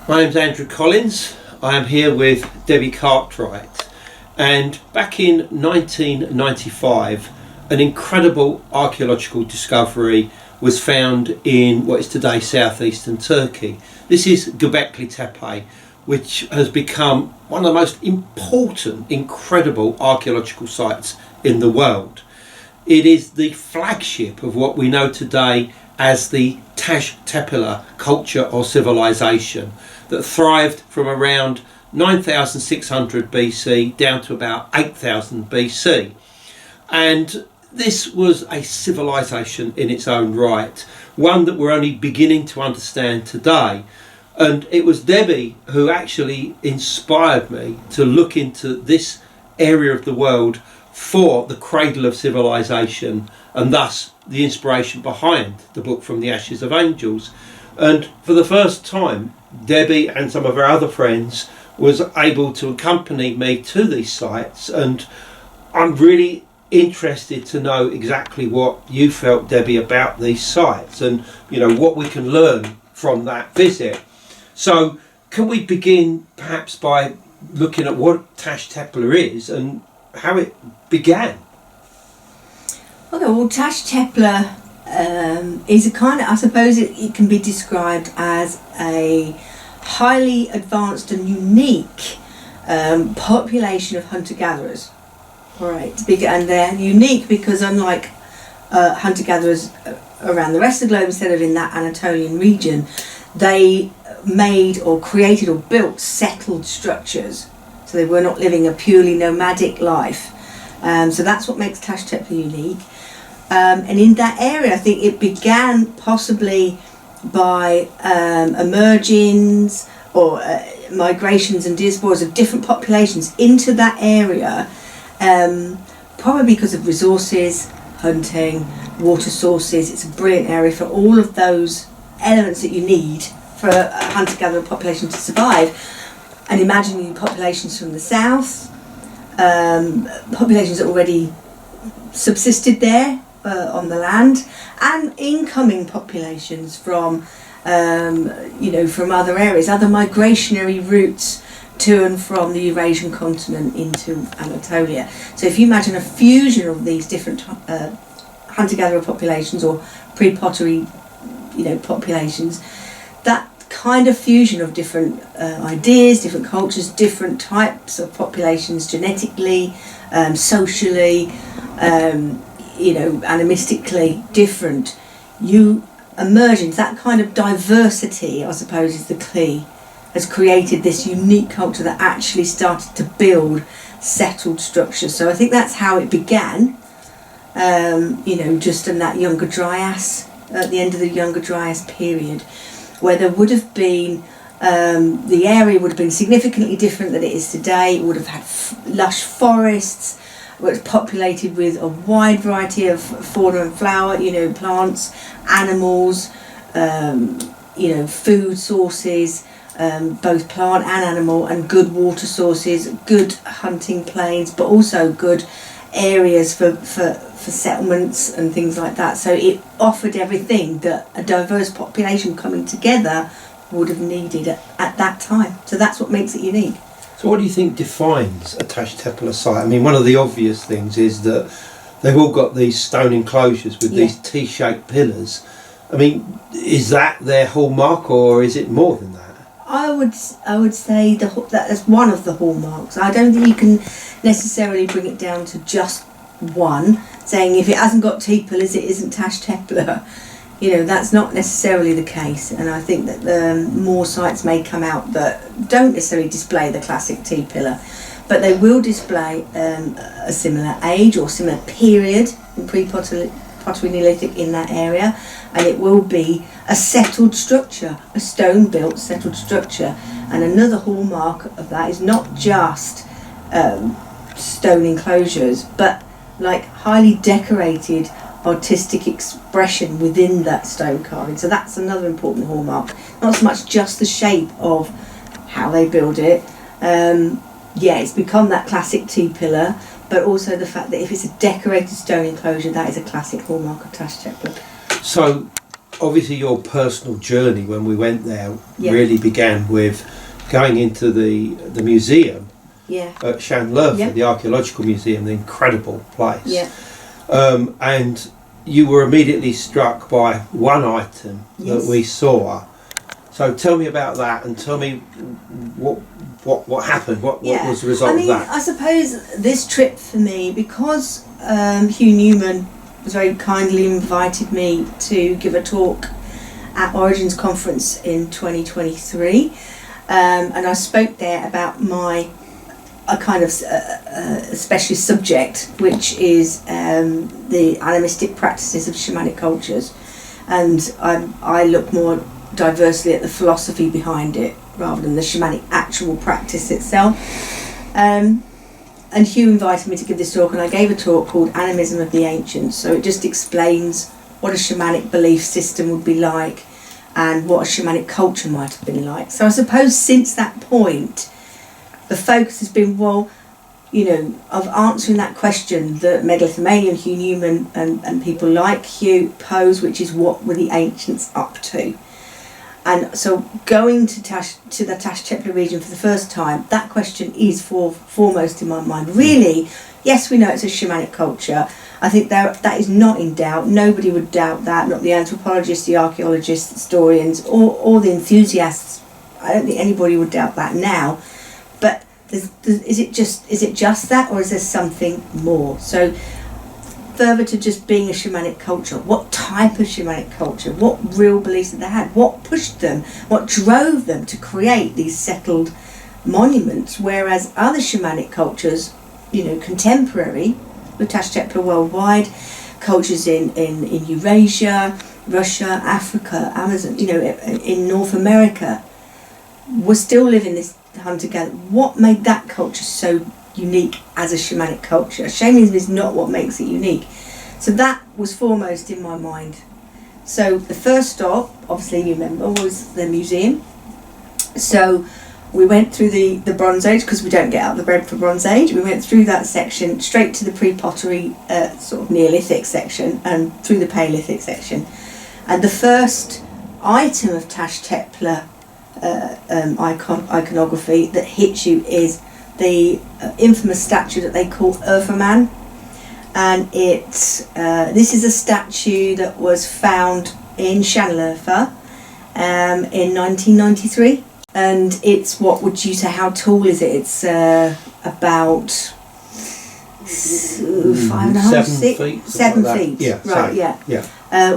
My name's Andrew Collins. I am here with Debbie Cartwright, and back in 1995 an incredible archaeological discovery was found in what is today southeastern Turkey. This is Göbekli Tepe, which has become one of the most important, incredible archaeological sites in the world. It is the flagship of what we know today as the Taş Tepeler culture or civilization that thrived from around 9600 BC down to about 8000 BC. And this was a civilization in its own right, one that we're only beginning to understand today. And it was Debbie who actually inspired me to look into this area of the world for the cradle of civilization, and thus the inspiration behind the book From the Ashes of Angels. And for the first time, Debbie and some of her other friends was able to accompany me to these sites, and I'm really interested to know exactly what you felt, Debbie, about these sites and what we can learn from that visit. So can we begin perhaps by looking at what Taş Tepeler is and how it began? Okay, well, Taş Tepeler is a kind of, I suppose it can be described as a highly advanced and unique population of hunter-gatherers. All right, and they're unique because unlike hunter-gatherers around the rest of the globe, instead of in that Anatolian region, they made or created or built settled structures. So they were not living a purely nomadic life. So that's what makes Taş Tepeler unique. And in that area, I think it began possibly by emergings or migrations and diasporas of different populations into that area, probably because of resources, hunting, water sources. It's a brilliant area for all of those elements that you need for a hunter-gatherer population to survive. And imagining populations from the south, populations that already subsisted there on the land, and incoming populations from from other areas, other migrationary routes to and from the Eurasian continent into Anatolia. So if you imagine a fusion of these different hunter-gatherer populations or pre-pottery populations, that kind of fusion of different ideas, different cultures, different types of populations, genetically, socially, animistically different, you emerge into that kind of diversity, I suppose, is the key, has created this unique culture that actually started to build settled structures. So I think that's how it began, just in that Younger Dryas, at the end of the Younger Dryas period, where there would have been, the area would have been significantly different than it is today. It would have had lush forests, where it's populated with a wide variety of fauna and flower, plants, animals, food sources, both plant and animal, and good water sources, good hunting plains, but also good areas for settlements and things like that. So it offered everything that a diverse population coming together would have needed at that time. So that's what makes it unique. So what do you think defines a Taş Tepeler site? I mean, one of the obvious things is that they've all got these stone enclosures with these T-shaped pillars. I mean, is that their hallmark, or is it more than that? I would say that is one of the hallmarks. I don't think you can necessarily bring it down to just one, saying if it hasn't got T-pillars it isn't Taş Tepeler. That's not necessarily the case, and I think that more sites may come out that don't necessarily display the classic T-pillar, but they will display a similar age or similar period in pre-pottery Neolithic in that area, and it will be a settled structure, a stone-built settled structure. And another hallmark of that is not just stone enclosures, but like highly decorated artistic expression within that stone carving. So that's another important hallmark. Not so much just the shape of how they build it. It's become that classic T-pillar, but also the fact that if it's a decorated stone enclosure, that is a classic hallmark of Taş Tepeler. So obviously your personal journey when we went there Yeah. really began with going into the museum Yeah. at Llanlöf, Yeah. the archaeological museum, the incredible place. Yeah. And you were immediately struck by one item that Yes. we saw. So tell me about that, and tell me what happened. What was the result of that? I suppose this trip for me, because Hugh Newman was very kindly invited me to give a talk at Origins Conference in 2023, and I spoke there about a kind of specialist subject, which is the animistic practices of shamanic cultures, and I look more diversely at the philosophy behind it rather than the shamanic actual practice itself. And Hugh invited me to give this talk, and I gave a talk called Animism of the Ancients. So it just explains what a shamanic belief system would be like and what a shamanic culture might have been like. So I suppose since that point, the focus has been, of answering that question that megalithomania and Hugh Newman and people like Hugh pose, which is what were the ancients up to? And so going to the Taş Tepeler region for the first time, that question is foremost in my mind. Really, yes, we know it's a shamanic culture. I think that is not in doubt. Nobody would doubt that, not the anthropologists, the archaeologists, the historians, or the enthusiasts. I don't think anybody would doubt that now. But is it just that, or is there something more? So further to just being a shamanic culture, what type of shamanic culture, what real beliefs that they had, what pushed them, what drove them to create these settled monuments, whereas other shamanic cultures, contemporary with Taş Tepeler worldwide, cultures in Eurasia, Russia, Africa, Amazon, in North America, were still living this hunter-gatherer. What made that culture so unique as a shamanic culture? Shamanism is not what makes it unique. So that was foremost in my mind. So the first stop, obviously you remember, was the museum. So we went through the Bronze Age, because we don't get out of the bread for Bronze Age. We went through that section straight to the pre-pottery sort of Neolithic section and through the Paleolithic section. And the first item of Taş Tepeler iconography that hits you is the infamous statue that they call Erferman, and this is a statue that was found in Llanlöf in 1993, and it's, what would you say, how tall is it? It's about 5.5, 7 feet. Yeah, right, yeah.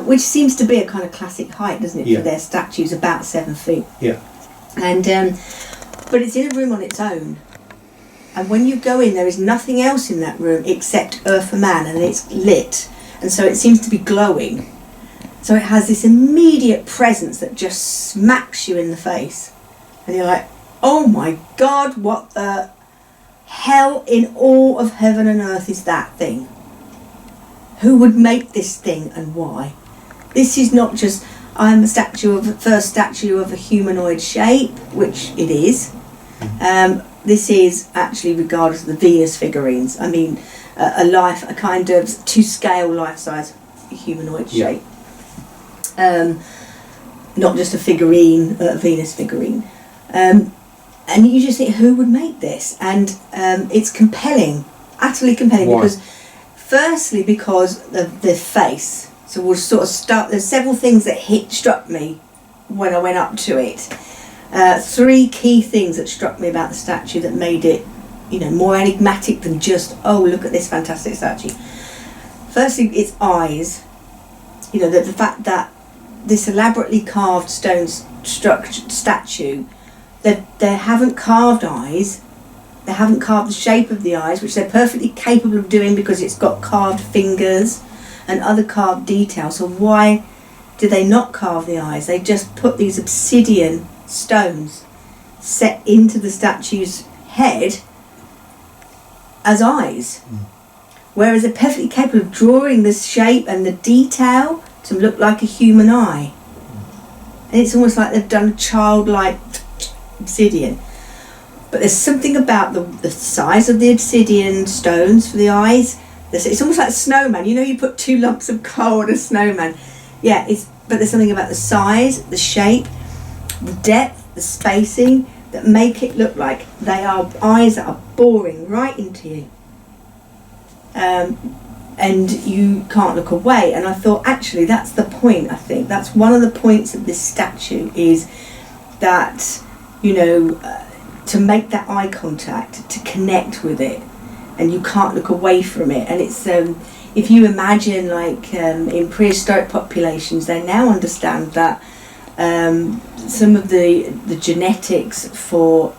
Which seems to be a kind of classic height, doesn't it, for their statues, about 7 feet. Yeah. And but it's in a room on its own. And when you go in, there is nothing else in that room except Erferman, and it's lit, and so it seems to be glowing. So it has this immediate presence that just smacks you in the face, and you're like, oh my God, what the hell in all of heaven and earth is that thing? Who would make this thing, and why? This is not just, I'm the first statue of a humanoid shape, which it is. This is actually regarded as the Venus figurines. I mean, a kind of to-scale life-size humanoid shape. Not just a figurine, a Venus figurine. And you just think, who would make this? And it's compelling, utterly compelling. Why? Firstly, because of the face. So we'll sort of start. There's several things that struck me when I went up to it. 3 key things that struck me about the statue that made it, more enigmatic than just, oh, look at this fantastic statue. Firstly, its eyes. The fact that this elaborately carved stone statue, they haven't carved eyes. They haven't carved the shape of the eyes, which they're perfectly capable of doing because it's got carved fingers and other carved details. So why do they not carve the eyes? They just put these obsidian stones set into the statue's head as eyes. Whereas they're perfectly capable of drawing the shape and the detail to look like a human eye. And it's almost like they've done a childlike obsidian. But there's something about the size of the obsidian stones for the eyes. It's almost like a snowman. You put 2 lumps of coal on a snowman. Yeah, but there's something about the size, the shape, the depth, the spacing that make it look like they are eyes that are boring right into you. And you can't look away. And I thought, actually, that's the point. I think that's one of the points of this statue, is that, you know, to make that eye contact, to connect with it, and you can't look away from it. And it's if you imagine, like in prehistoric populations, they now understand that some of the genetics for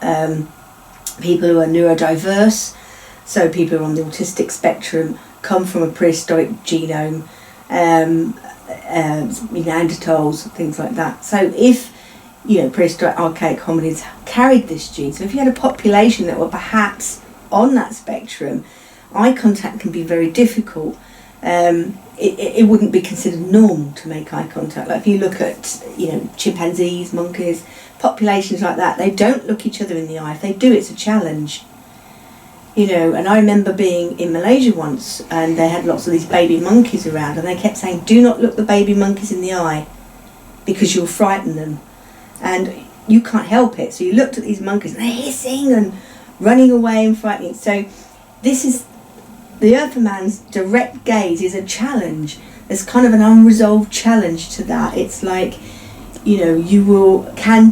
people who are neurodiverse, so people who are on the autistic spectrum, come from a prehistoric genome, Neanderthals, things like that. So if, you know, prehistoric archaic hominids carried this gene, so if you had a population that were perhaps on that spectrum, eye contact can be very difficult. It wouldn't be considered normal to make eye contact. Like if you look at, you know, chimpanzees, monkeys, populations like that, they don't look each other in the eye. If they do, it's a challenge. You know, and I remember being in Malaysia once, and they had lots of these baby monkeys around, and they kept saying, do not look the baby monkeys in the eye because you'll frighten them. And you can't help it. So you looked at these monkeys, and they're hissing and running away and frightening. So this is, the Earth Man's direct gaze is a challenge. There's kind of an unresolved challenge to that. It's like, you know,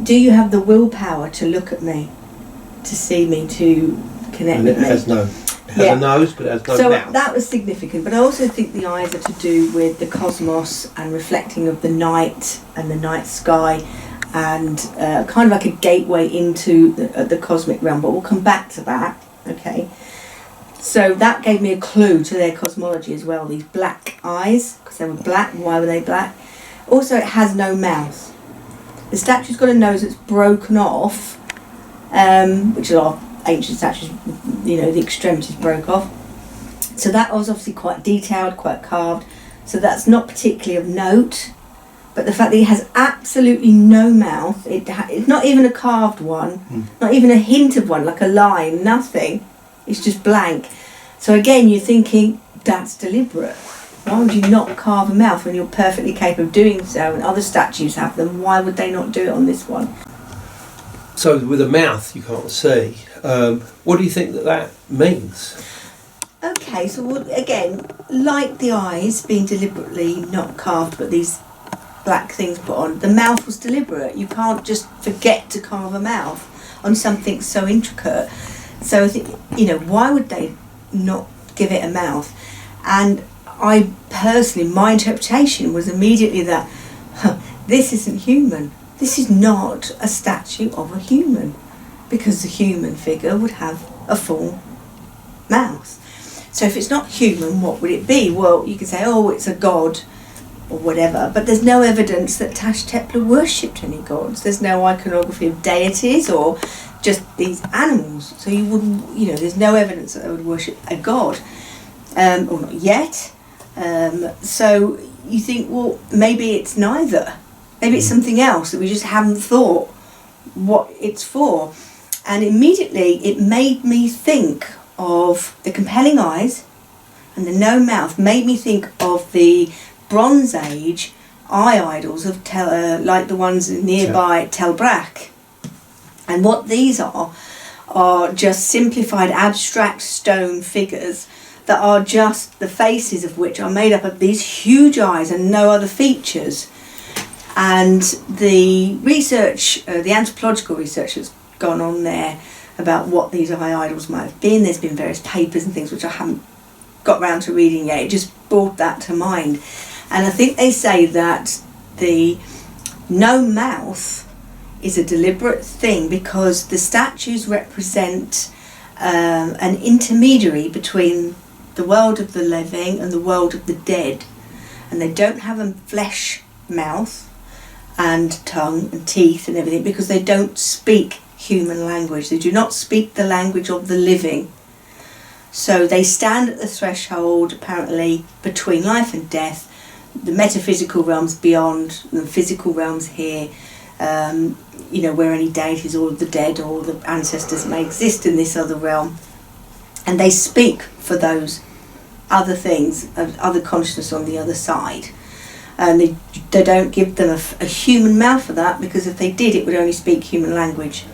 do you have the willpower to look at me, to see me, to connect and with me? It has a nose, but it has no mouth. So that was significant. But I also think the eyes are to do with the cosmos and reflecting of the night and the night sky, and kind of like a gateway into the cosmic realm. But we'll come back to that. Okay. So that gave me a clue to their cosmology as well. These black eyes, because they were black. Why were they black? Also, it has no mouth. The statue's got a nose that's broken off, which a lot of ancient statues, you know, the extremities broke off. So that was obviously quite detailed, quite carved. So that's not particularly of note. But the fact that it has absolutely no mouth, it's not even a carved one, not even a hint of one, like a line, nothing. It's just blank. So again, you're thinking, that's deliberate. Why would you not carve a mouth when you're perfectly capable of doing so, and other statues have them? Why would they not do it on this one? So with a mouth you can't see. What do you think that means? Okay, so again, like the eyes being deliberately not carved, but these black things put on, the mouth was deliberate. You can't just forget to carve a mouth on something so intricate. So I think, you know, why would they not give it a mouth? And I personally, my interpretation was immediately that this isn't human. This is not a statue of a human, because the human figure would have a full mouth. So if it's not human, what would it be? Well, you could say, oh, it's a god or whatever, but there's no evidence that Taş Tepeler worshipped any gods. There's no iconography of deities or just these animals. So you wouldn't, you know, there's no evidence that they would worship a god, or not yet. So you think, well, maybe it's neither. Maybe it's something else that we just haven't thought what it's for. And immediately it made me think of the compelling eyes and the no mouth, made me think of the Bronze Age eye idols of like the ones nearby Tel Brak. And what these are just simplified abstract stone figures that are just the faces of which are made up of these huge eyes and no other features. And the research, the anthropological research that's gone on there about what these eye idols might have been, there's been various papers and things which I haven't got round to reading yet, it just brought that to mind. And I think they say that the no mouth is a deliberate thing because the statues represent an intermediary between the world of the living and the world of the dead. And they don't have a flesh mouth and tongue and teeth and everything because they don't speak human language. They do not speak the language of the living. So they stand at the threshold, apparently, between life and death, the metaphysical realms beyond, the physical realms here, you know, where any deities or the dead or the ancestors may exist in this other realm. And they speak for those other things, other consciousness on the other side. and they don't give them a human mouth for that, because if they did, it would only speak human language.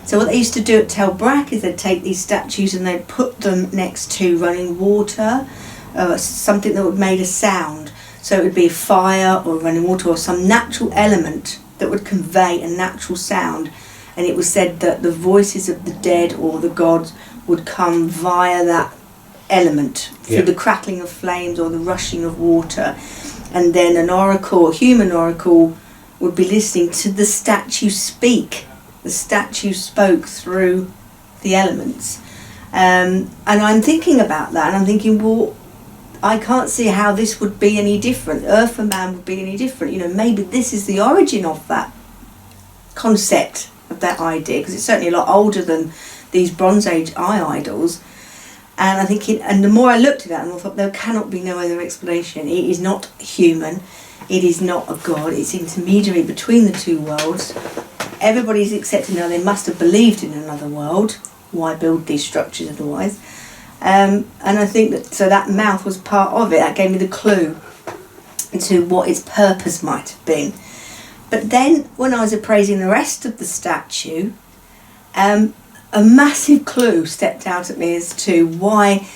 So what they used to do at Tel Brak is they'd take these statues and they'd put them next to running water, something that would make a sound. So it would be fire or running water or some natural element that would convey a natural sound. And it was said that the voices of the dead or the gods would come via that element, through the crackling of flames or the rushing of water. And then an oracle, a human oracle, would be listening to the statue speak. The statue spoke through the elements. And I'm thinking about that, and I'm thinking, well, I can't see how this would be any different. Earth and man would be any different. You know, maybe this is the origin of that concept, of that idea, because it's certainly a lot older than these Bronze Age eye idols. And I think, and the more I looked at that, I thought there cannot be no other explanation. It is not human. It is not a god. It's intermediary between the two worlds. Everybody's accepting now they must have believed in another world. Why build these structures otherwise? And I think that, so that mouth was part of it. That gave me the clue into what its purpose might have been. But then when I was appraising the rest of the statue, a massive clue stepped out at me as to why,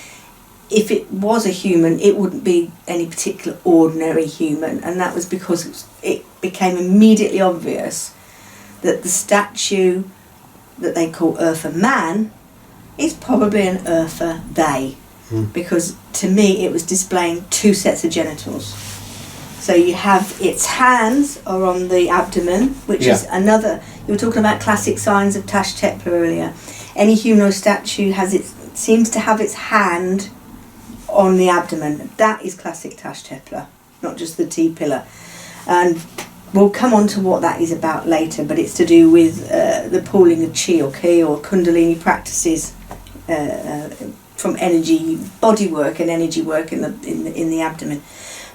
if it was a human, it wouldn't be any particular ordinary human. And that was because it became immediately obvious that the statue that they call Eartha Man is probably an Eartha they, because to me it was displaying two sets of genitals. So you have its hands are on the abdomen, which is another. You were talking about classic signs of Taş Tepeler earlier. Any humanoid statue seems to have its hand on the abdomen. That is classic Taş Tepeler, not just the T-pillar. And we'll come on to what that is about later, but it's to do with the pooling of chi or ki or kundalini practices from energy, body work and energy work in the abdomen.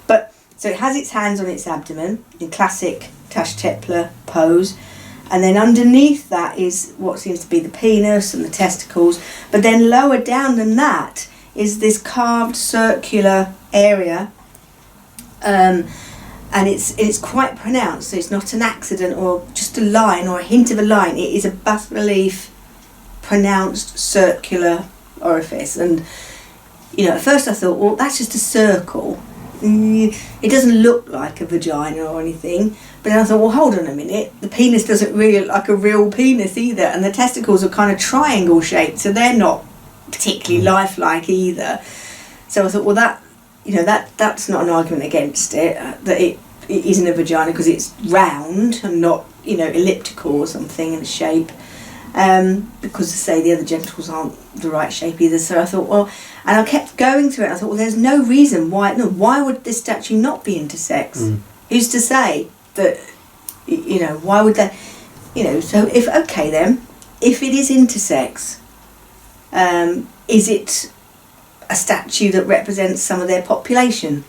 But so it has its hands on its abdomen in classic Taş Tepeler pose, and then underneath that is what seems to be the penis and the testicles. But then lower down than that is this carved circular area. And it's quite pronounced, so it's not an accident or just a line or a hint of a line. It is a bas relief pronounced circular orifice. And you know, at first I thought, well, that's just a circle. It doesn't look like a vagina or anything. But then I thought, well, hold on a minute, the penis doesn't really look like a real penis either, and the testicles are kind of triangle shaped, so they're not particularly lifelike either. So I thought, well, that's not an argument against it, that it isn't a vagina because it's round and not, elliptical or something in shape. Because to say the other genitals aren't the right shape either. So I thought, well, and I kept going through it. I thought, well, there's no reason why would this statue not be intersex? Who's to say that, why would they, so if it is intersex, is it a statue that represents some of their population?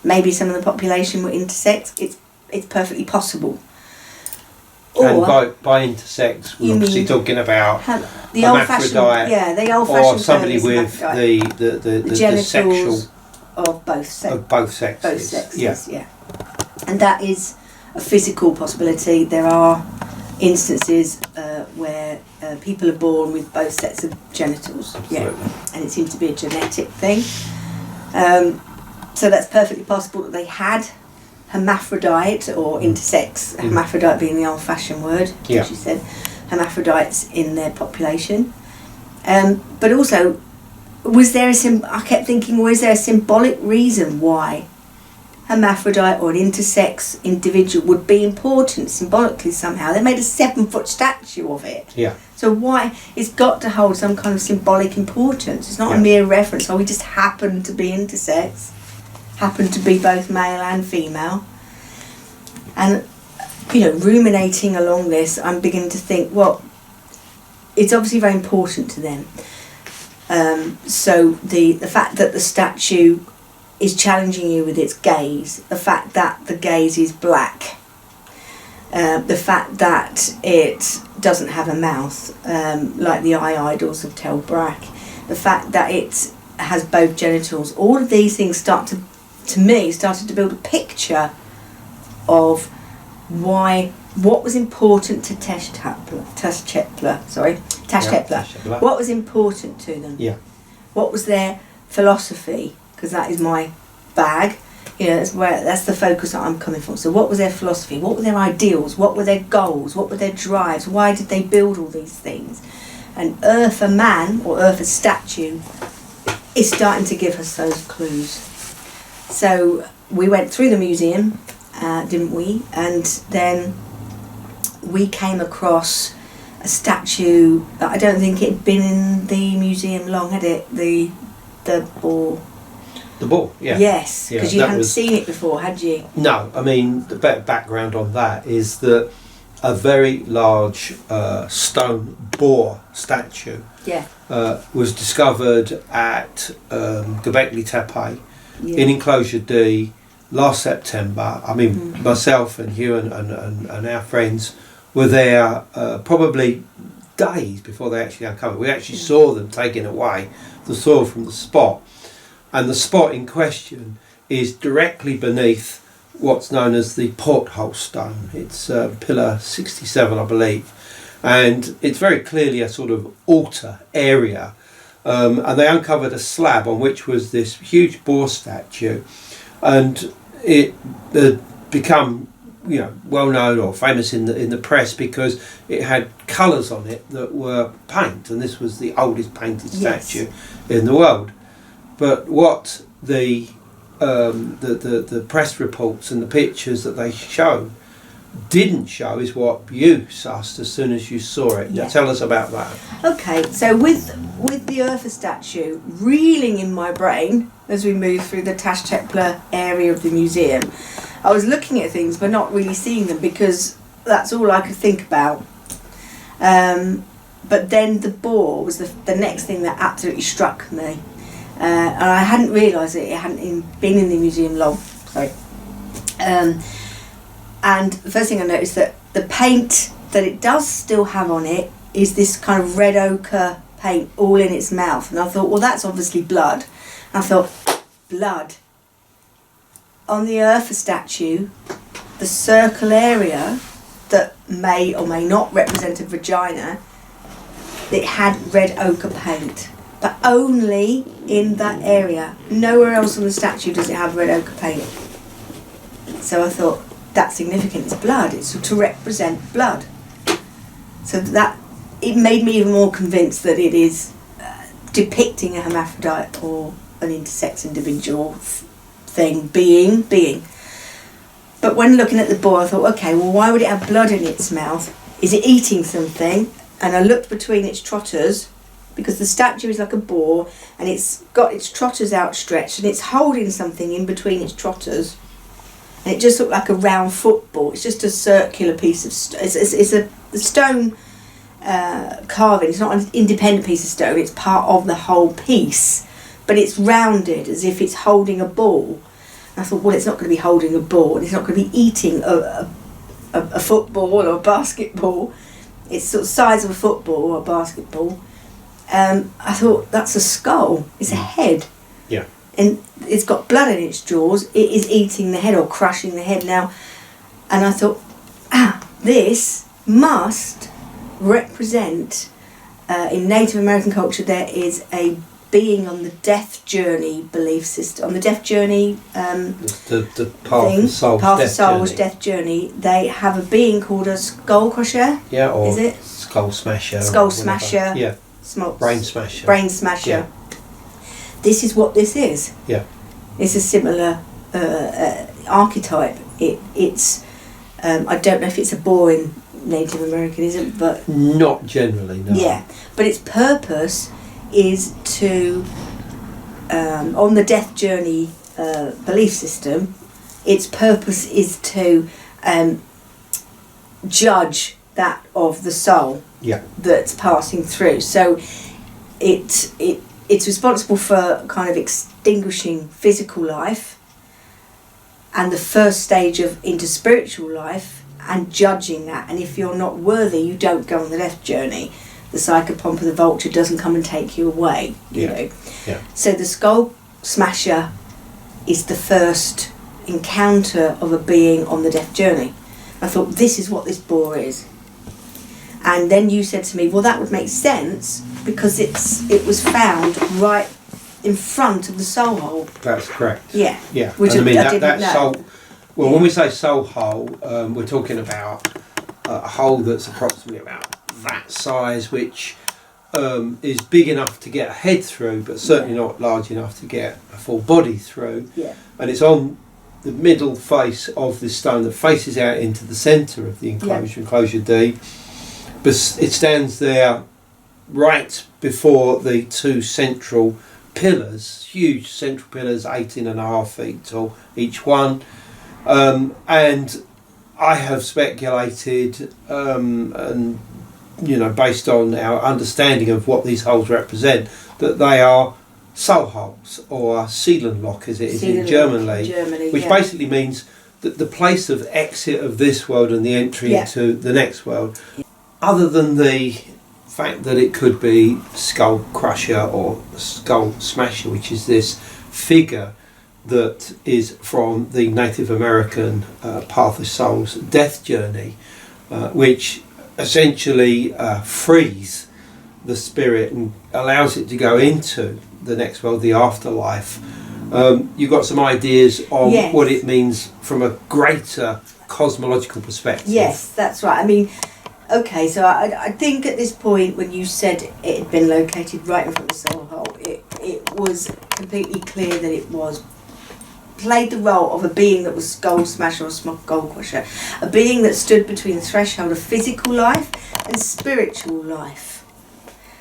Maybe some of the population were intersex. It's perfectly possible. Or, and by intersex, we're obviously talking about the old-fashioned, the old-fashioned, or somebody with the genitals sexual of both sexes. Both sexes, yeah. And that is a physical possibility. There are instances where people are born with both sets of genitals. Absolutely. And it seems to be a genetic thing. So that's perfectly possible that they had hermaphrodite or intersex, hermaphrodite being the old-fashioned word, as you said, hermaphrodites in their population. But also, I kept thinking, was there a symbolic reason why hermaphrodite or an intersex individual would be important symbolically somehow? They made a 7-foot statue of it. Yeah. So why? It's got to hold some kind of symbolic importance. It's not a mere reference, we just happen to be intersex. Happen to be both male and female. And ruminating along this, I'm beginning to think, well, it's obviously very important to them. So the fact that the statue is challenging you with its gaze, the fact that the gaze is black, the fact that it doesnn't have a mouth, like the eye idols of Tel Brak, the fact that it has both genitals, all of these things started to build a picture of what was important to Taş Tepeler. What was important to them? Yeah. What was their philosophy? Because that is my bag. You know, that's the focus that I'm coming from. So what was their philosophy? What were their ideals? What were their goals? What were their drives? Why did they build all these things? And Earth a man, or Earth a statue, is starting to give us those clues. So we went through the museum, didn't we? And then we came across a statue that I don't think it had been in the museum long, had it? The boar. The boar, yeah. Yes, because you hadn't seen it before, had you? No, I mean, the better background on that is that a very large stone boar statue was discovered at Göbekli Tepe in Enclosure D last September. I mean, myself and Hugh and our friends were there probably days before they actually uncovered. We actually saw them taking away the soil from the spot. And the spot in question is directly beneath what's known as the porthole stone. It's pillar 67, I believe. And it's very clearly a sort of altar area. And they uncovered a slab on which was this huge boar statue. And it had become, you know, well known or famous in the press because it had colours on it that were paint. And this was the oldest painted statue in the world. But what the press reports and the pictures that they didn't show is what you sussed as soon as you saw it. Now tell us about that. Okay, so with the Urfa statue reeling in my brain as we moved through the Taş Tepeler area of the museum, I was looking at things but not really seeing them because that's all I could think about. But then the boar was the next thing that absolutely struck me. And I hadn't realised it hadn't been in the museum long. And the first thing I noticed that the paint that it does still have on it is this kind of red ochre paint all in its mouth. And I thought, well, that's obviously blood. And I thought, blood. On the Urfa statue, the circle area that may or may not represent a vagina, it had red ochre paint. But only in that area. Nowhere else on the statue does it have red ochre paint. So I thought, that's significant. It's blood. It's to represent blood. So that it made me even more convinced that it is depicting a hermaphrodite or an intersex individual being. But when looking at the boar, I thought, okay, well, why would it have blood in its mouth? Is it eating something? And I looked between its trotters, because the statue is like a boar and it's got its trotters outstretched and it's holding something in between its trotters. And it just looked like a round football. It's just a circular piece of stone. It's a stone carving. It's not an independent piece of stone. It's part of the whole piece. But it's rounded as if it's holding a ball. And I thought, well, it's not going to be holding a ball. And it's not going to be eating a football or a basketball. It's sort of size of a football or a basketball. I thought, that's a skull. It's a head. Yeah. And it's got blood in its jaws. It is eating the head or crushing the head now. And I thought, this must represent, in Native American culture, there is a being on the death journey belief system. On the death journey the path of soul's path death of soul's journey. Death journey, they have a being called a skull crusher. Yeah, or is it? skull smasher. Skull smasher. Yeah. Brain smasher. Brain smasher. Yeah. This is what this is. Yeah. It's a similar archetype. It's I don't know if it's a boar in Native American, is it? But not generally, no. Yeah, but its purpose is to on the death journey belief system. Its purpose is to judge that of the soul. Yeah. That's passing through. So it's responsible for kind of extinguishing physical life and the first stage of into spiritual life and judging that. And if you're not worthy, you don't go on the death journey. The psychopomp of the vulture doesn't come and take you away. You know. Yeah. So the skull smasher is the first encounter of a being on the death journey. I thought, this is what this boar is. And then you said to me, well, that would make sense because it was found right in front of the soul hole. That's correct. Yeah. Yeah. Which and I mean, I didn't know. soul. Well, when we say soul hole, we're talking about a hole that's approximately about that size, which is big enough to get a head through, but certainly not large enough to get a full body through. Yeah. And it's on the middle face of this stone that faces out into the centre of the enclosure, enclosure D. But it stands there right before the two central pillars, huge central pillars, 18.5 feet tall each one. And I have speculated, and based on our understanding of what these holes represent, that they are soul holes, or Seelenloch as it is in Germany, which basically means that the place of exit of this world and the entry into the next world. Other than the fact that it could be Skull Crusher or Skull Smasher, which is this figure that is from the Native American Path of Souls death journey, which essentially frees the spirit and allows it to go into the next world, the afterlife. You've got some ideas on what it means from a greater cosmological perspective. Yes, that's right. I mean, okay, so I think at this point when you said it had been located right in front of the soul hole, it was completely clear that it played the role of a being that was Skull Smasher or Skull Crusher, a being that stood between the threshold of physical life and spiritual life.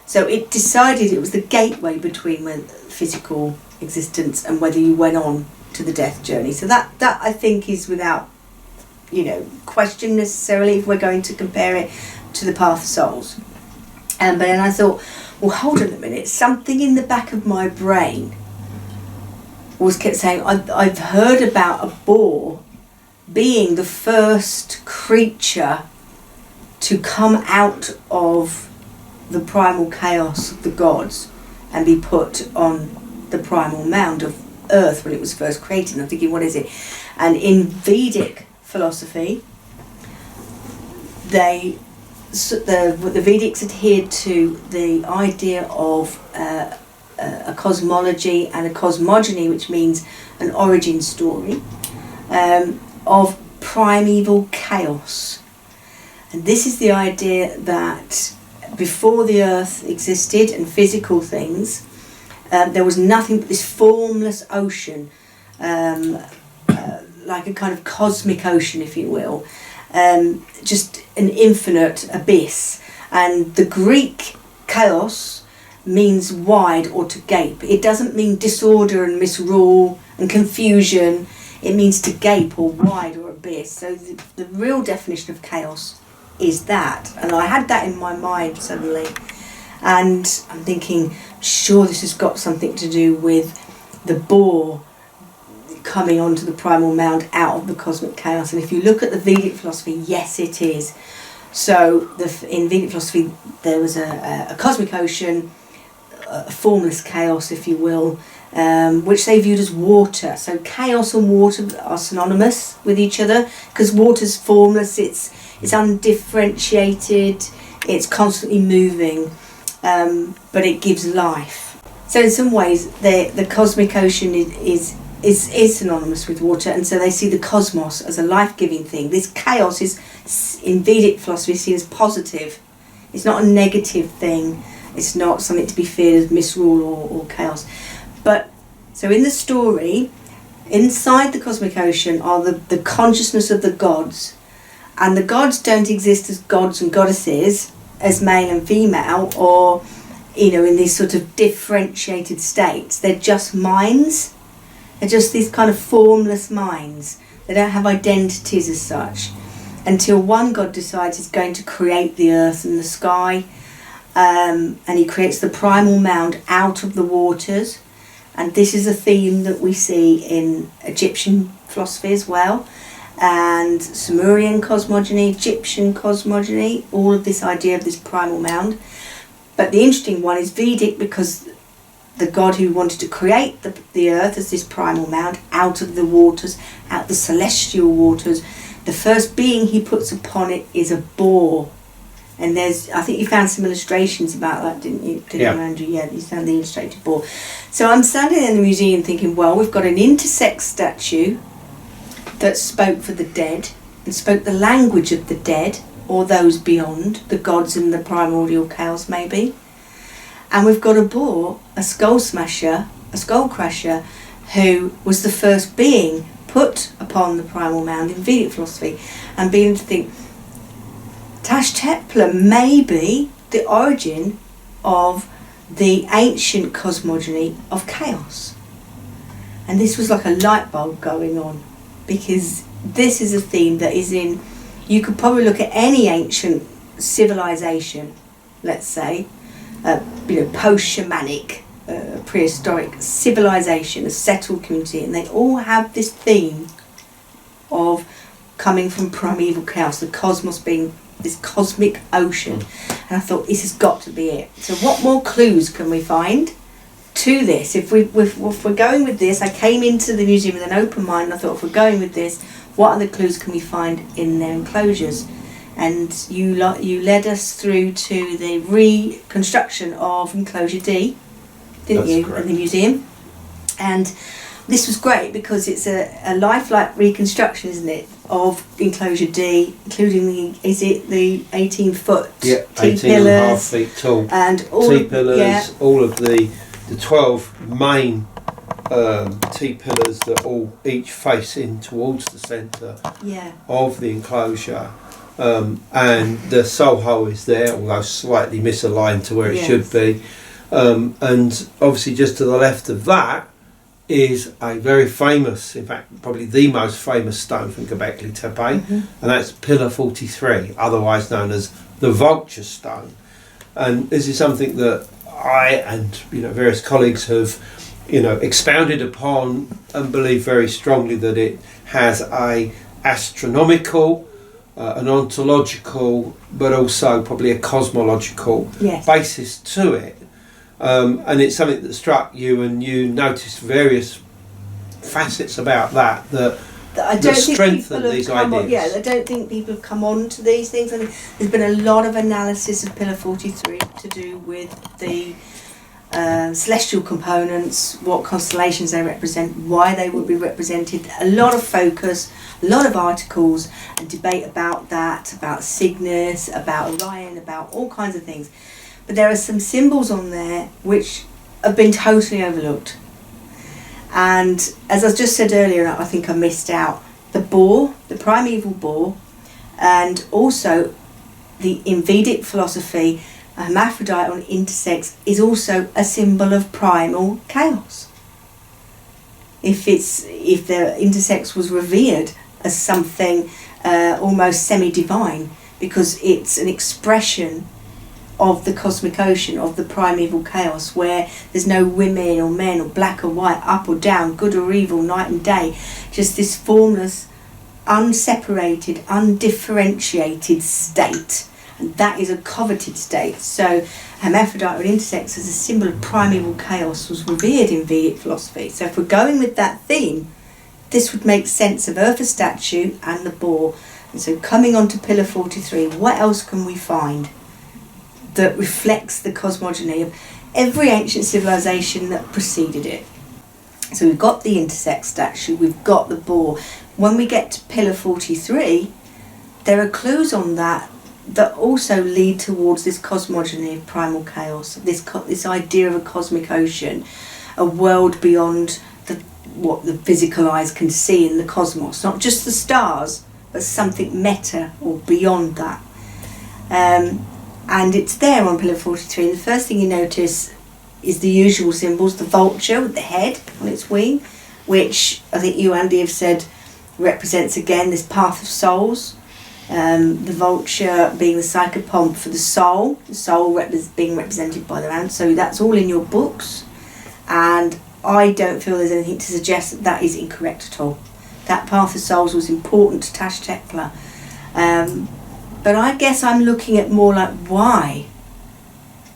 So it decided it was the gateway between physical existence and whether you went on to the death journey. So that I think is without question necessarily if we're going to compare it to the Path of Souls. But then I thought, well, hold on a minute, something in the back of my brain kept saying, I've heard about a boar being the first creature to come out of the primal chaos of the gods and be put on the primal mound of earth when it was first created. And I'm thinking, what is it? And in Vedic philosophy, the Vedics adhered to the idea of a cosmology and a cosmogony, which means an origin story, of primeval chaos. And this is the idea that before the earth existed and physical things, there was nothing but this formless ocean, like a kind of cosmic ocean, if you will, just an infinite abyss. And the Greek chaos means wide or to gape. It doesn't mean disorder and misrule and confusion. It means to gape or wide or abyss. So the real definition of chaos is that. And I had that in my mind suddenly. And I'm thinking, sure, this has got something to do with the boar coming onto the primal mound out of the cosmic chaos. And if you look at the Vedic philosophy, yes, it is. So in Vedic philosophy, there was a cosmic ocean, a formless chaos, if you will, which they viewed as water. So chaos and water are synonymous with each other because water's formless, it's undifferentiated, it's constantly moving, but it gives life. So in some ways, the cosmic ocean is synonymous with water, and so they see the cosmos as a life-giving thing. This chaos is, in Vedic philosophy, seen as positive. It's not a negative thing. It's not something to be feared as misrule or chaos. But so in the story, inside the cosmic ocean are the consciousness of the gods, and the gods don't exist as gods and goddesses, as male and female, or in these sort of differentiated states. They're just minds. They're just these kind of formless minds. They don't have identities as such until one god decides he's going to create the earth and the sky, and he creates the primal mound out of the waters. And this is a theme that we see in Egyptian philosophy as well, and Sumerian cosmogony, Egyptian cosmogony, all of this idea of this primal mound. But the interesting one is Vedic, because the god who wanted to create the earth as this primal mound out of the waters, out the celestial waters. The first being he puts upon it is a boar. And I think you found some illustrations about that, didn't you, Andrew? Yeah, you found the illustrated boar. So I'm standing in the museum thinking, well, we've got an intersex statue that spoke for the dead and spoke the language of the dead, or those beyond, the gods and the primordial chaos maybe. And we've got a boar, a skull smasher, a skull crusher, who was the first being put upon the primal mound in Vedic philosophy, and beginning to think, Taş Tepeler may be the origin of the ancient cosmogony of chaos. And this was like a light bulb going on, because this is a theme that is in, you could probably look at any ancient civilization, let's say, post-shamanic, prehistoric civilization, a settled community, and they all have this theme of coming from primeval chaos, the cosmos being this cosmic ocean. And I thought, this has got to be it. So what more clues can we find to this? If we're going with this, I came into the museum with an open mind, and I thought, if we're going with this, what other clues can we find in their enclosures? And you led us through to the reconstruction of enclosure D, didn't you, in the museum? And this was great because it's a lifelike reconstruction, isn't it, of enclosure D, including the 18-foot T 18 and a half feet tall and all T pillars, all of the 12 main T pillars that all each face in towards the centre of the enclosure. And the soul hole is there, although slightly misaligned to where it should be. And obviously just to the left of that is a very famous, in fact probably the most famous stone from Göbekli Tepe, and that's Pillar 43, otherwise known as the Vulture Stone. And this is something that I and various colleagues have expounded upon and believe very strongly that it has a astronomical, an ontological, but also probably a cosmological basis to it. And it's something that struck you, and you noticed various facets about that I don't strengthen these ideas. I don't think people have come on to these things. I mean, there's been a lot of analysis of Pillar 43 to do with the celestial components, what constellations they represent, why they would be represented. A lot of focus, a lot of articles and debate about that, about Cygnus, about Orion, about all kinds of things. But there are some symbols on there which have been totally overlooked. And as I just said earlier, I think I missed out the boar, the primeval boar, and also in Vedic philosophy, a hermaphrodite or an intersex is also a symbol of primal chaos. If the intersex was revered as something almost semi-divine, because it's an expression of the cosmic ocean, of the primeval chaos, where there's no women or men or black or white, up or down, good or evil, night and day, just this formless, unseparated, undifferentiated state. And that is a coveted state. So hermaphrodite or intersex as a symbol of primeval chaos was revered in Vedic philosophy. So if we're going with that theme, this would make sense of Earth, a statue, and the boar. And so coming on to Pillar 43, what else can we find that reflects the cosmogony of every ancient civilization that preceded it? So we've got the intersex statue, we've got the boar. When we get to Pillar 43, there are clues on that also lead towards this cosmogony of primal chaos, this idea of a cosmic ocean, a world beyond what the physical eyes can see in the cosmos, not just the stars, but something meta or beyond that. And it's there on Pillar 43. And the first thing you notice is the usual symbols, the vulture with the head on its wing, which I think you, Andy, have said represents again this path of souls. The vulture being the psychopomp for the soul being represented by the ant. So that's all in your books, and I don't feel there's anything to suggest that is incorrect at all. That path of souls was important to Taş Tepeler. But I guess I'm looking at more like why.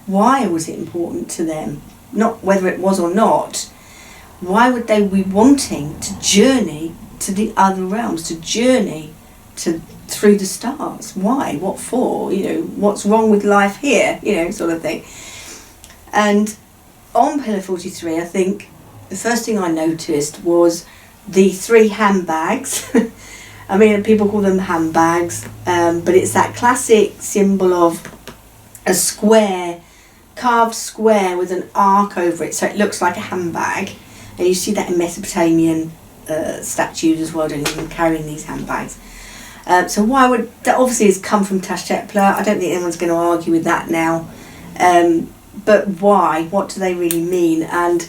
Why was it important to them? not whether it was or not, why would they be wanting to journey to the other realms, to journey through the stars? Why? What for? What's wrong with life here? Sort of thing. And on Pillar 43, I think the first thing I noticed was the 3 handbags. I mean, people call them handbags, but it's that classic symbol of a square, carved square with an arc over it, so it looks like a handbag. And you see that in Mesopotamian statues as well, carrying these handbags. So why would that? Obviously has come from Taş Tepeler. I don't think anyone's going to argue with that now. But why? What do they really mean? And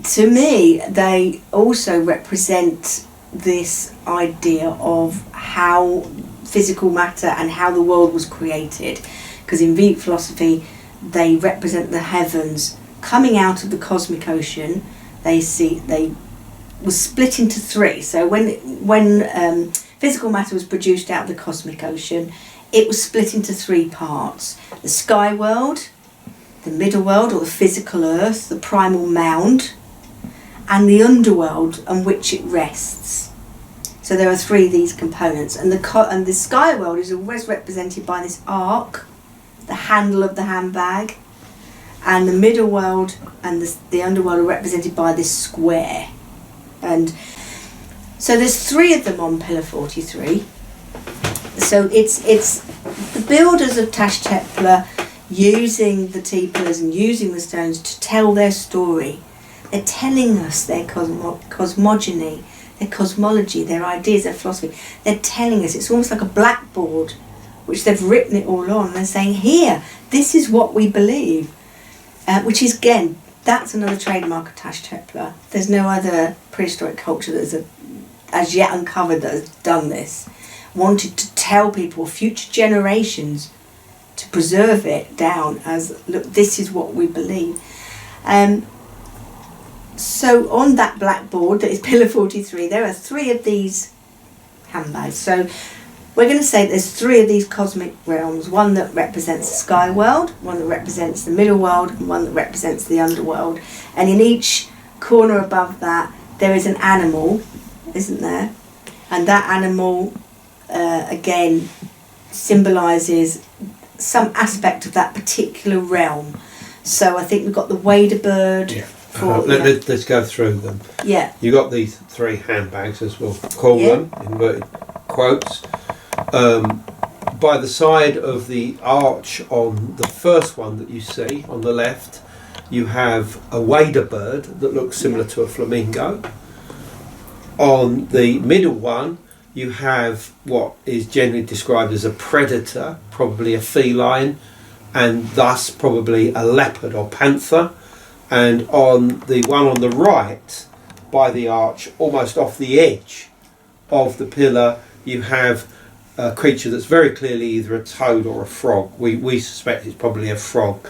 to me, they also represent this idea of how physical matter and how the world was created. Because in Vedic philosophy, they represent the heavens coming out of the cosmic ocean. They was split into 3. So when physical matter was produced out of the cosmic ocean, it was split into 3 parts: the sky world, the middle world or the physical earth, the primal mound, and the underworld on which it rests. So there are 3 of these components, and the sky world is always represented by this arc, the handle of the handbag, and the middle world and the underworld are represented by this square. And so there's 3 of them on Pillar 43. So it's the builders of Taş Tepeler using the T-pillars and using the stones to tell their story. They're telling us their cosmogony, their cosmology, their ideas, their philosophy. They're telling us. It's almost like a blackboard which they've written it all on. They're saying, here, this is what we believe. Which is, again, that's another trademark of Taş Tepeler. There's no other prehistoric culture that's as yet uncovered that has done this. Wanted to tell people, future generations, to preserve it down as, look, this is what we believe. So on that blackboard that is Pillar 43, there are 3 of these handbags. So we're going to say there's 3 of these cosmic realms, one that represents the sky world, one that represents the middle world, and one that represents the underworld. And in each corner above that, there is an animal, isn't there? And that animal, again, symbolises some aspect of that particular realm. So I think we've got the wader bird. Yeah. Let's go through them. Yeah. You got these 3 handbags, as we'll call them, inverted quotes. By the side of the arch on the first one that you see on the left, you have a wader bird that looks similar to a flamingo. On the middle one, you have what is generally described as a predator, probably a feline, and thus probably a leopard or panther. And on the one on the right, by the arch, almost off the edge of the pillar, you have a creature that's very clearly either a toad or a frog. We suspect it's probably a frog.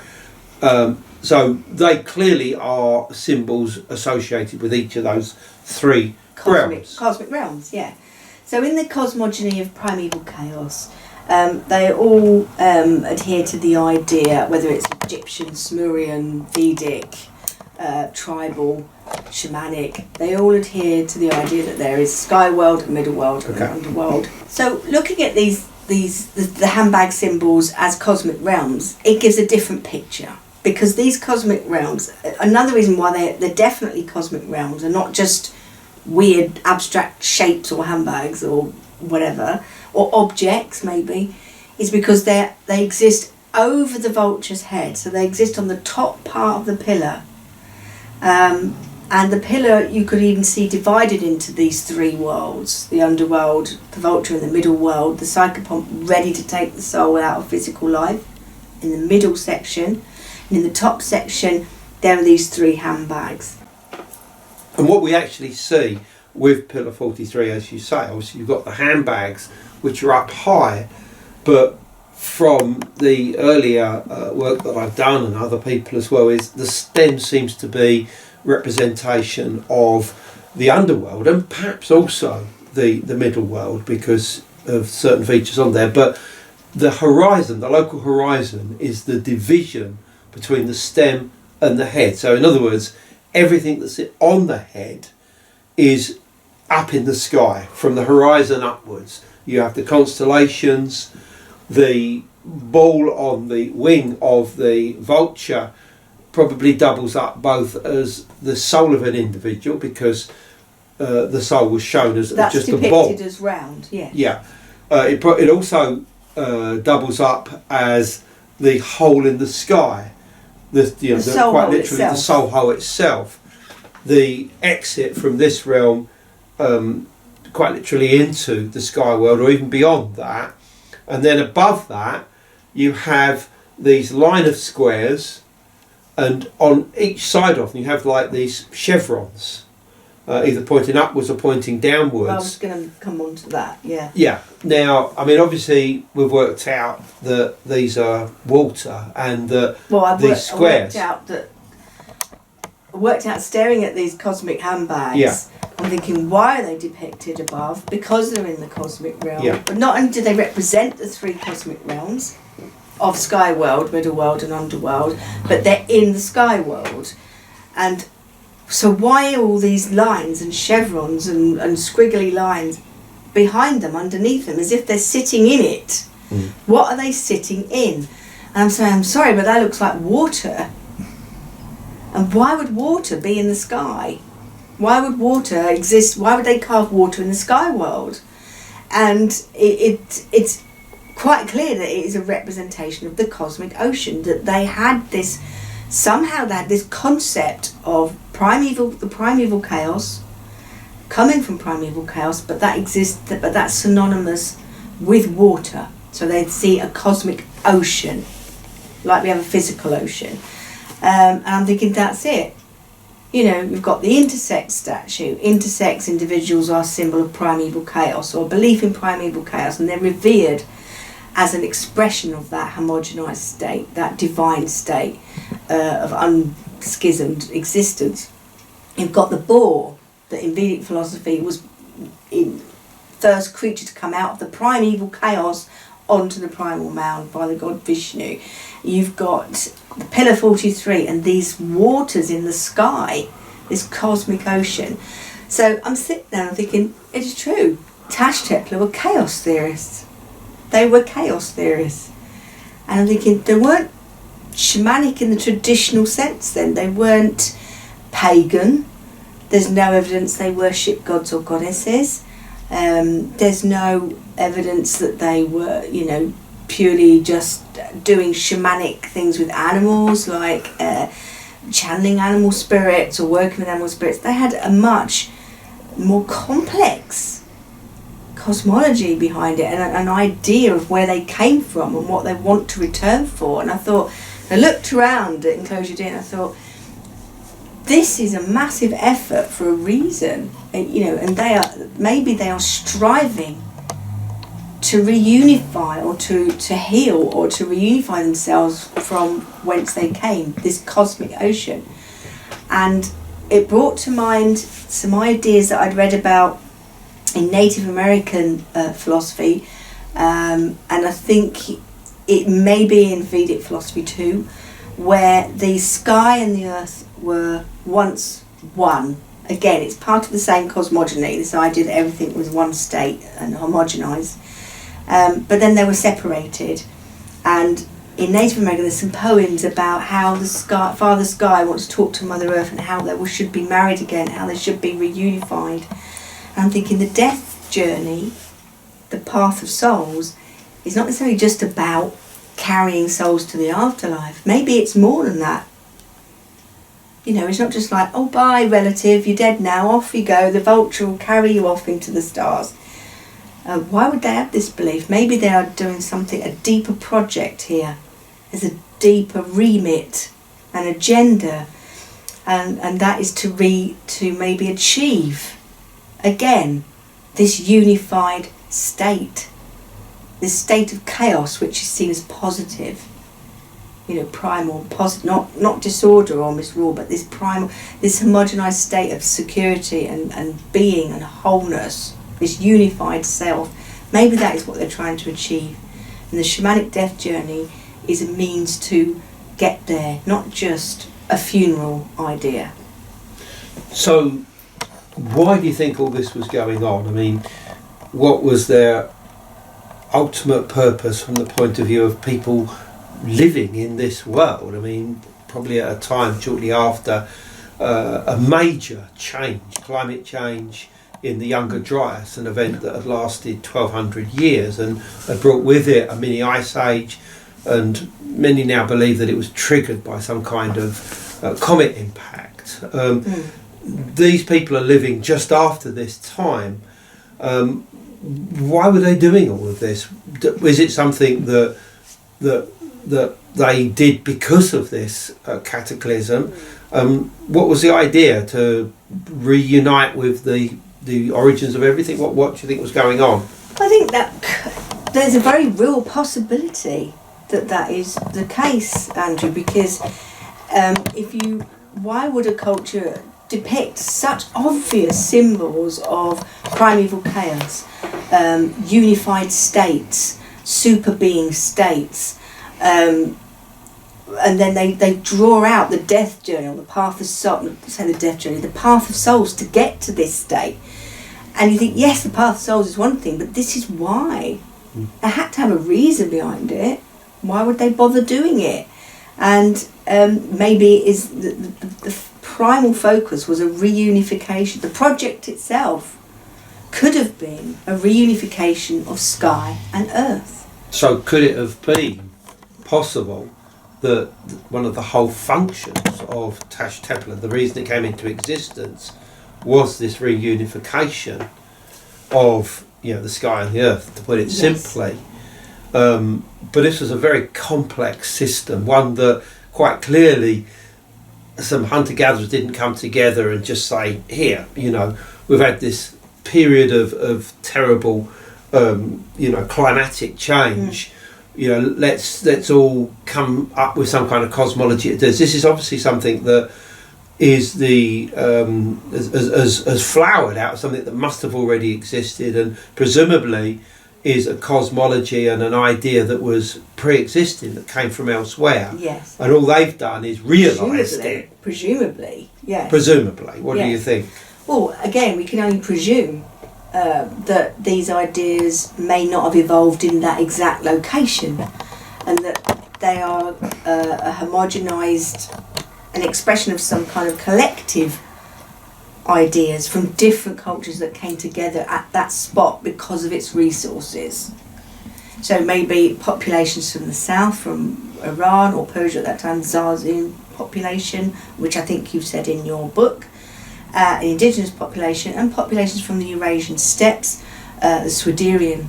So they clearly are symbols associated with each of those 3 realms. Cosmic realms, yeah. So in the cosmogony of primeval chaos, they all adhere to the idea, whether it's Egyptian, Sumerian, Vedic, tribal, shamanic, they all adhere to the idea that there is sky world, middle world, and underworld. So looking at the handbag symbols as cosmic realms, it gives a different picture, because these cosmic realms, another reason why they're definitely cosmic realms and not just weird abstract shapes or handbags or whatever, or objects maybe, is because they exist over the vulture's head. So they exist on the top part of the pillar. And the pillar you could even see divided into these 3 worlds: the underworld, the vulture in the middle world, the psychopomp ready to take the soul out of physical life in the middle section, and in the top section there are these 3 handbags. And what we actually see with Pillar 43, as you say, obviously you've got the handbags which are up high, but from the earlier work that I've done and other people as well, is the stem seems to be representation of the underworld and perhaps also the middle world because of certain features on there. But the horizon, the local horizon, is the division between the stem and the head. So in other words, everything that's on the head is up in the sky, from the horizon upwards. You have the constellations, the ball on the wing of the vulture probably doubles up both as the soul of an individual, because the soul was shown as that's just a ball. depicted as round, yeah. Yeah. It also doubles up as the hole in the sky. Soul quite hole literally itself. the soul hole itself. The exit from this realm, quite literally into the sky world, or even beyond that. And then above that, you have these line of squares, and on each side of them you have like these chevrons, either pointing upwards or pointing downwards. I was going to come on to that, yeah. Yeah. Now, I mean, obviously we've worked out that these are water, and that these squares. I worked out staring at these cosmic handbags. Yeah. I'm thinking, why are they depicted above? Because they're in the cosmic realm. Yeah. But not only do they represent the three cosmic realms of sky world, middle world and underworld, but they're in the sky world. And so why are all these lines and chevrons and squiggly lines behind them, underneath them, as if they're sitting in it? What are they sitting in? And I'm saying, I'm sorry, but that looks like water. And why would water be in the sky? Why would water exist? Why would they carve water in the sky world? And it's quite clear that it is a representation of the cosmic ocean, that they had this, somehow they had this concept of the primeval chaos, coming from primeval chaos, but that exists, but that's synonymous with water. So they'd see a cosmic ocean, like we have a physical ocean. And I'm thinking, that's it. You know, we've got the intersex statue. Intersex individuals are a symbol of primeval chaos, or belief in primeval chaos, and they're revered as an expression of that homogenized state, that divine state of unschismed existence. You've got the boar, that in Vedic philosophy was the first creature to come out of the primeval chaos onto the primal mound by the god Vishnu. You've got the Pillar 43 and these waters in the sky, this cosmic ocean. So I'm sitting there and thinking, it is true. Taş Tepeler were chaos theorists. They were chaos theorists. And I'm thinking, they weren't shamanic in the traditional sense then. They weren't pagan. There's no evidence they worship gods or goddesses. There's no evidence that they were, purely just doing shamanic things with animals, like channeling animal spirits or working with animal spirits. They had a much more complex cosmology behind it, and an idea of where they came from and what they want to return for. And I looked around at Enclosure D and I thought, this is a massive effort for a reason, and they are striving to reunify or to heal or to reunify themselves from whence they came, this cosmic ocean. And it brought to mind some ideas that I'd read about in Native American philosophy, and I think it may be in Vedic philosophy too, where the sky and the earth were once one. Again, it's part of the same cosmogony, this idea that everything was one state and homogenized. But then they were separated. And in Native America, there's some poems about how the sky, Father Sky wants to talk to Mother Earth, and how they should be married again, how they should be reunified. And I'm thinking the death journey, the path of souls, is not necessarily just about carrying souls to the afterlife. Maybe it's more than that. It's not just like, oh, bye, relative, you're dead now, off you go, the vulture will carry you off into the stars. Why would they have this belief? Maybe they are doing something, a deeper project here. There's a deeper remit, an agenda, and that is to maybe achieve, again, this unified state, this state of chaos which is seen as positive. Primal, positive, not disorder or misrule, but this primal, this homogenized state of security and being and wholeness, this unified self. Maybe that is what they're trying to achieve. And the shamanic death journey is a means to get there, not just a funeral idea. So, why do you think all this was going on? I mean, what was their ultimate purpose from the point of view of people living in this world? I mean, probably at a time shortly after a major change, climate change in the Younger Dryas, an event that had lasted 1200 years and had brought with it a mini ice age, and many now believe that it was triggered by some kind of comet impact. These people are living just after this time. Why were they doing all of this? Was it something that they did because of this cataclysm? What was the idea? To reunite with the origins of everything? What do you think was going on? I think that there's a very real possibility that is the case, Andrew, because why would a culture depict such obvious symbols of primeval chaos, unified states, super being states, and then they draw out the death journey, or the path of soul, say the death journey, the path of souls to get to this state. And you think, yes, the path of souls is one thing, but this is why. They had to have a reason behind it. Why would they bother doing it? And maybe it is the primal focus was a reunification. The project itself could have been a reunification of sky and earth. So could it have been possible that one of the whole functions of Taş Tepeler, the reason it came into existence, was this reunification of the sky and the earth, to put it simply? But this was a very complex system, one that quite clearly some hunter-gatherers didn't come together and just say, here, we've had this period of terrible, climatic change. Let's all come up with some kind of cosmology. This is obviously something that is has flowered out of something that must have already existed, and presumably is a cosmology and an idea that was pre-existing, that came from elsewhere. Yes. And all they've done is realised it. Presumably, yes. Presumably. What do you think? Well, again, we can only presume that these ideas may not have evolved in that exact location, and that they are a homogenised, an expression of some kind of collective ideas from different cultures that came together at that spot because of its resources. So maybe populations from the south, from Iran or Persia at that time, Zazen population, which I think you've said in your book, an indigenous population, and populations from the Eurasian steppes, the Swiderian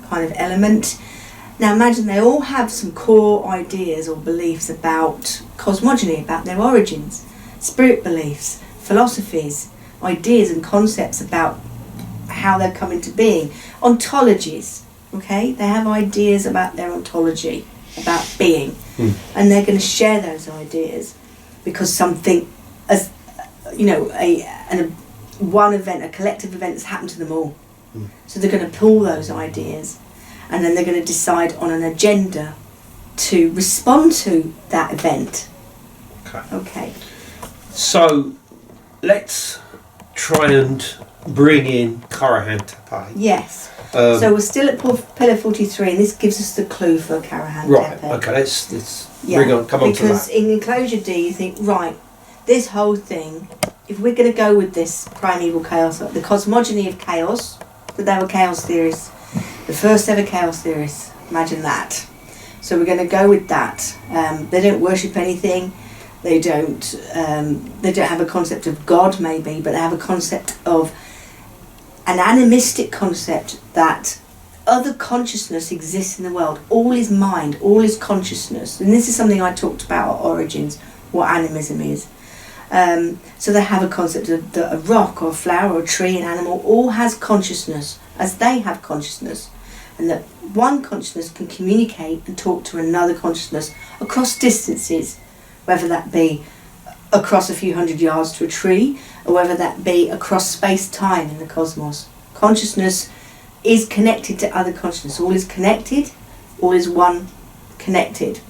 kind of element. Now imagine they all have some core ideas or beliefs about cosmogony, about their origins, spirit beliefs, philosophies, ideas and concepts about how they're come into being, ontologies. Okay, they have ideas about their ontology, about being, and they're going to share those ideas because something, as one event, a collective event has happened to them all. So they're going to pull those ideas, and then they're going to decide on an agenda to respond to that event. Okay. So let's try and bring in Karahan Tepe. Yes. So we're still at Pillar 43, and this gives us the clue for Karahan Tepe. Right. Okay. Let's bring on. Come on to that. Because in Enclosure D, you think, right, this whole thing, if we're going to go with this primeval chaos, the cosmogony of chaos, that they were chaos theorists, the first ever chaos theorists, imagine that. So we're going to go with that. They don't worship anything. They don't have a concept of God, maybe, but they have a concept of an animistic concept that other consciousness exists in the world. All is mind, all is consciousness. And this is something I talked about at Origins, what animism is. So they have a concept of that a rock or a flower or a tree, an animal, all has consciousness as they have consciousness. And that one consciousness can communicate and talk to another consciousness across distances, whether that be across a few hundred yards to a tree, or whether that be across space-time in the cosmos. Consciousness is connected to other consciousness. All is connected, all is one connected.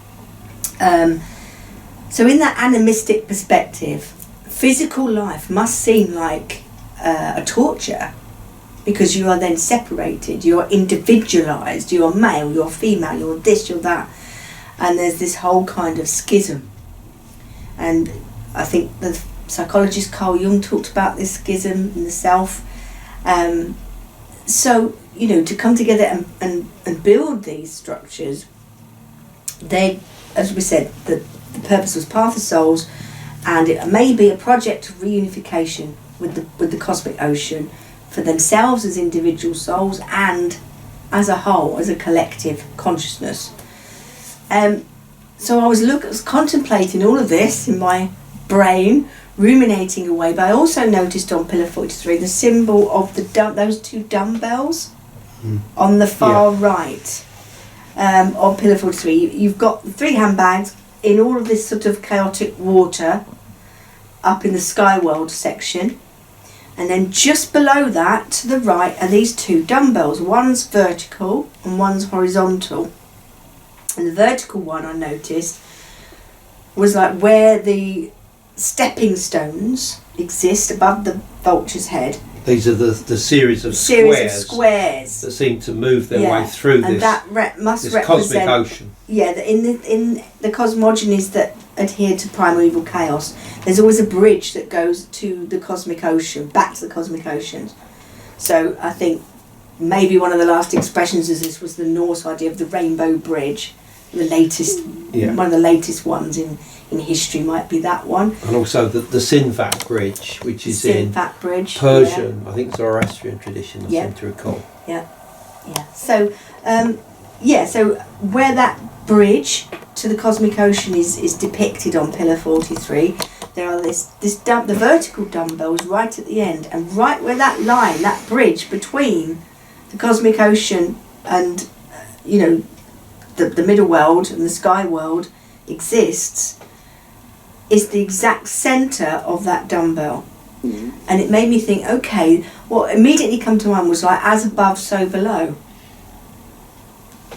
So in that animistic perspective, physical life must seem like a torture, because you are then separated, you are individualized, you are male, you're female, you're this, you're that, and there's this whole kind of schism. And I think the psychologist Carl Jung talked about this schism in the self. So, you know, to come together and build these structures, they, as we said, the purpose was Path of Souls, and it may be a project of reunification with the cosmic ocean for themselves as individual souls and as a whole, as a collective consciousness. So I was contemplating all of this in my brain, ruminating away, but I also noticed on Pillar 43 the symbol of those two dumbbells on the far right on Pillar 43. You've got the 3 handbags in all of this sort of chaotic water up in the sky world section, and then just below that to the right are these 2 dumbbells. One's vertical and one's horizontal, and the vertical one I noticed was like where the stepping stones exist above the vulture's head. These are the series of squares that seem to move their way through and this, that must this represent cosmic ocean. Yeah, in the cosmogonies that adhere to primeval chaos, there's always a bridge that goes to the cosmic ocean, back to the cosmic oceans. So I think maybe one of the last expressions of this was the Norse idea of the rainbow bridge. The latest, one of the latest ones in history might be that one. And also the Sinvat bridge, which is in bridge, Persian, I think Zoroastrian tradition, I seem to recall. Yeah. So, so where that bridge to the cosmic ocean is depicted on Pillar 43, there are the vertical dumbbells right at the end, and right where that line, that bridge between the cosmic ocean and, the middle world and the sky world exists, is the exact centre of that dumbbell. And it made me think, okay, what immediately come to mind was like, as above, so below.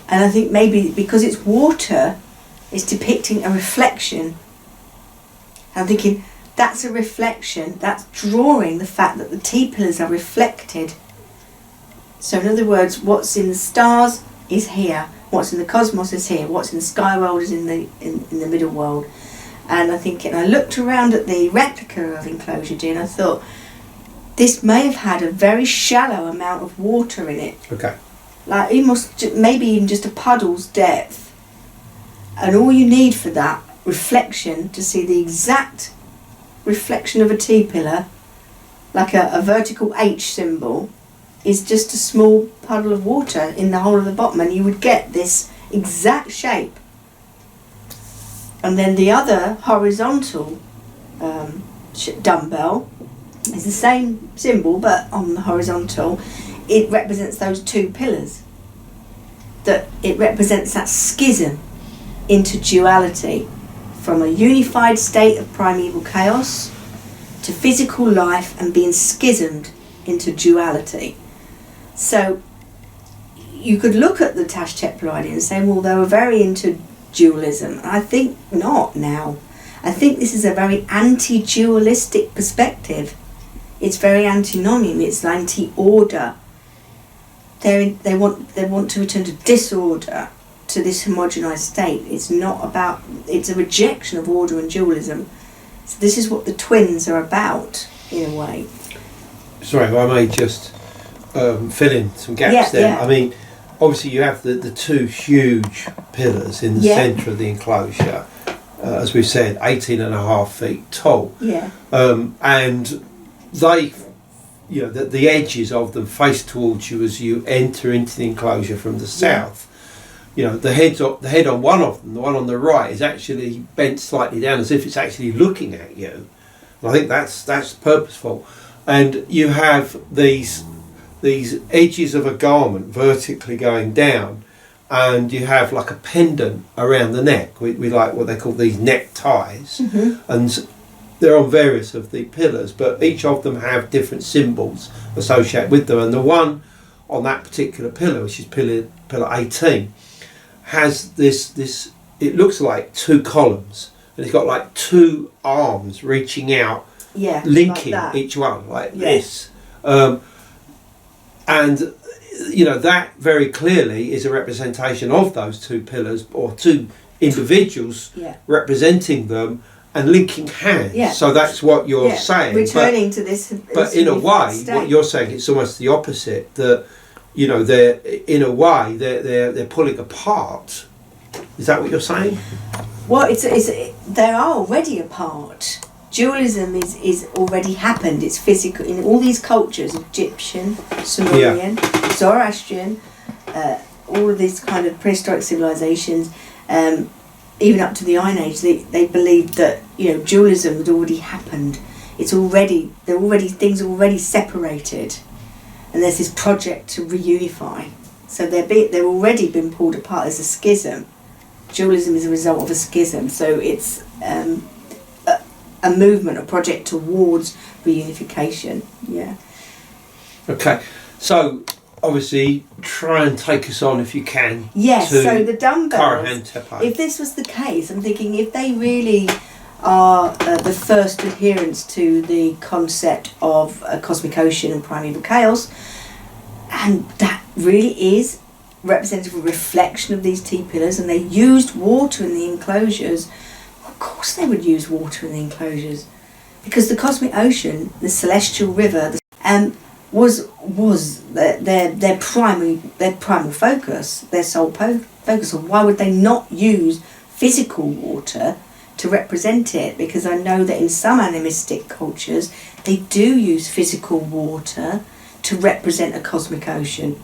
And I think maybe because it's water, it's depicting a reflection. I'm thinking, that's a reflection, that's drawing the fact that the T-pillars are reflected. So in other words, what's in the stars is here, what's in the cosmos is here, what's in the sky world is in the middle world. And I looked around at the replica of Enclosure D and I thought, this may have had a very shallow amount of water in it. Okay. Like maybe even just a puddle's depth. And all you need for that reflection, to see the exact reflection of a T-pillar, like a vertical H symbol, is just a small puddle of water in the whole of the bottom, and you would get this exact shape. And then the other horizontal dumbbell is the same symbol, but on the horizontal, it represents those 2 pillars. That it represents that schism into duality, from a unified state of primeval chaos to physical life and being schismed into duality. So you could look at the Taş Tepeler and say, well, they were very into dualism. I think not now. I think this is a very anti-dualistic perspective. It's very antinomian, it's anti-order. They want to return to disorder, to this homogenized state. It's a rejection of order and dualism. So this is what the twins are about, in a way. Sorry, if I may just fill in some gaps there. Yeah. I mean, obviously you have the 2 huge pillars in the centre of the enclosure, as we've said, 18.5 feet tall. Yeah. And they, the edges of them face towards you as you enter into the enclosure from the south. The head on one of them, the one on the right, is actually bent slightly down as if it's actually looking at you. And I think that's purposeful. And you have these edges of a garment vertically going down, and you have like a pendant around the neck. We like what they call these neck ties, and they're on various of the pillars, but each of them have different symbols associated with them. And the one on that particular pillar, which is pillar 18, has this. It looks like 2 columns, and it's got like two arms reaching out, linking like each one like this. And you know, that very clearly is a representation of those two pillars or two individuals representing them and linking hands. So that's what you're saying. Returning to this. But in a way, state. what you're saying, it's almost the opposite. That, you know, they're in a way they're pulling apart. Is that what you're saying? Well, they are already apart. Dualism is already happened. It's physical in all these cultures: Egyptian, Sumerian, Zoroastrian, all of these kind of prehistoric civilizations. Even up to the Iron Age, they believed that, you know, dualism had already happened. Things are already separated, and there's this project to reunify. So they've already been pulled apart. There's a schism. Dualism is a result of a schism. So it's a movement, a project towards reunification. Yeah. Okay, so obviously try and take us on if you can. Yes. So the dumbbells. Karahan Tepe. If this was the case, I'm thinking if they really are the first adherents to the concept of a cosmic ocean and primeval chaos, and that really is representative of a reflection of these T-pillars, and they used water in the enclosures. Of course they would use water in the enclosures, because the cosmic ocean, the celestial river, was their primal focus, their sole focus. So why would they not use physical water to represent it? Because I know that in some animistic cultures they do use physical water to represent a cosmic ocean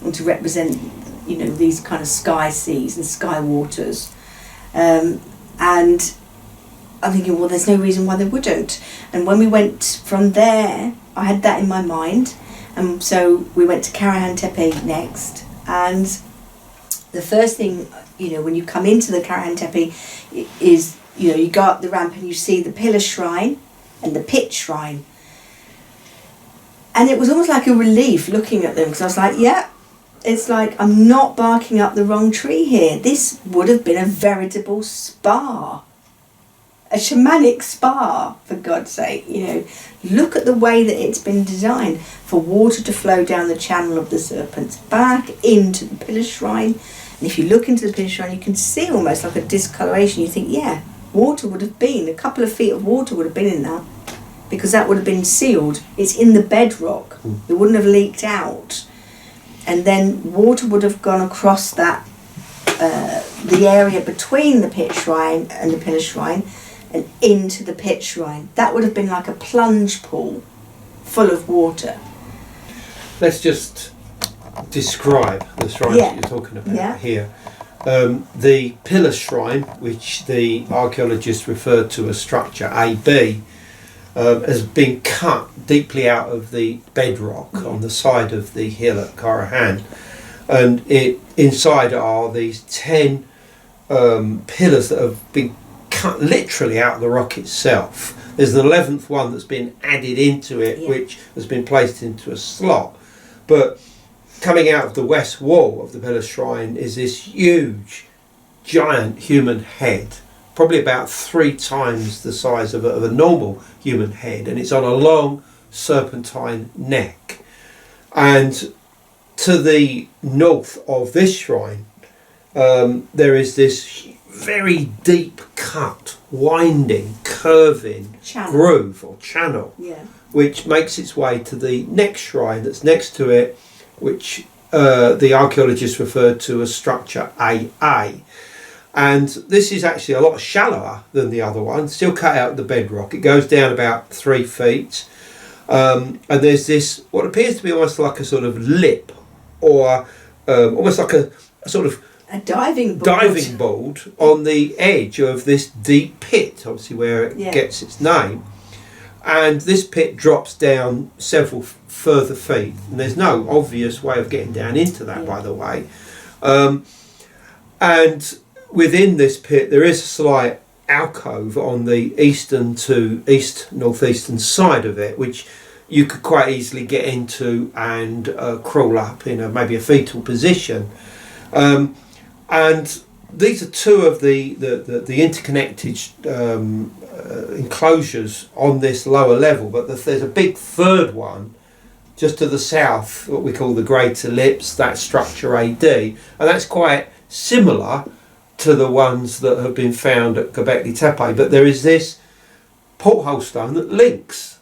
and to represent, you know, these kind of sky seas and sky waters. And I'm thinking, well, there's no reason why they wouldn't. And when we went from there, I had that in my mind. And so we went to Karahan Tepe next. And the first thing, you know, when you come into the Karahan Tepe is, you know, you go up the ramp and you see the pillar shrine and the pit shrine. And it was almost like a relief looking at them, because I was like, yeah, it's like I'm not barking up the wrong tree here. This would have been a veritable spa. A shamanic spa, for God's sake. You know, look at the way that it's been designed for water to flow down the channel of the serpents back into the pillar shrine. And if you look into the pillar shrine, you can see almost like a discoloration. You think, yeah, water would have been, a couple of feet of water would have been in that, because that would have been sealed. It's in the bedrock. It wouldn't have leaked out. And then water would have gone across that, the area between the pit shrine and the pillar shrine, and into the pit shrine. That would have been like a plunge pool full of water. Let's just describe the shrine that you're talking about here. The pillar shrine, which the archaeologists referred to as structure AB, has been cut deeply out of the bedrock on the side of the hill at Karahan, and inside are these 10 pillars that have been cut literally out of the rock itself. There's an 11th one that's been added into it, which has been placed into a slot, but coming out of the west wall of the pillar shrine is this huge, giant human head, probably about 3 times the size of a normal human head, and it's on a long serpentine neck. And to the north of this shrine, there is this very deep cut, winding, curving groove or channel, which makes its way to the next shrine that's next to it, which the archaeologists referred to as structure AA. And this is actually a lot shallower than the other one, still cut out of the bedrock. It goes down about 3 feet. And there's this, what appears to be almost like a sort of lip, or almost like a sort of a diving board on the edge of this deep pit, obviously where it gets its name. And this pit drops down several further feet, and there's no obvious way of getting down into that, by the way. And within this pit there is a slight alcove on the eastern to northeastern side of it, which you could quite easily get into and crawl up in maybe a fetal position. And these are two of the interconnected enclosures on this lower level, but there's a big third one just to the south, what we call the Great Ellipse, that's structure AD, and that's quite similar to the ones that have been found at Göbekli Tepe, but there is this porthole stone that links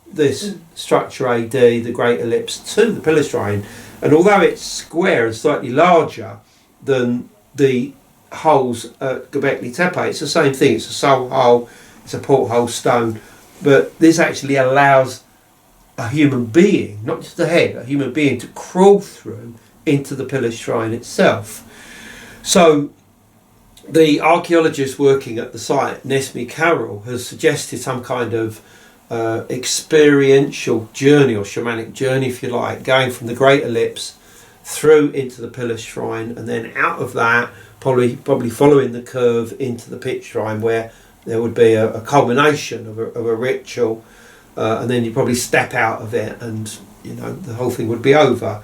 this structure AD, the Great Ellipse, to the pillar shrine, and although it's square and slightly larger than the holes at Göbekli Tepe, it's the same thing. It's a soul hole, it's a porthole stone, but this actually allows a human being, not just a head, a human being to crawl through into the pillar shrine itself. So the archaeologist working at the site, Nesmi Carroll, has suggested some kind of experiential journey, or shamanic journey if you like, going from the Great Ellipse through into the pillar shrine, and then out of that probably following the curve into the pit shrine, where there would be a culmination of a ritual, and then you probably step out of it and the whole thing would be over.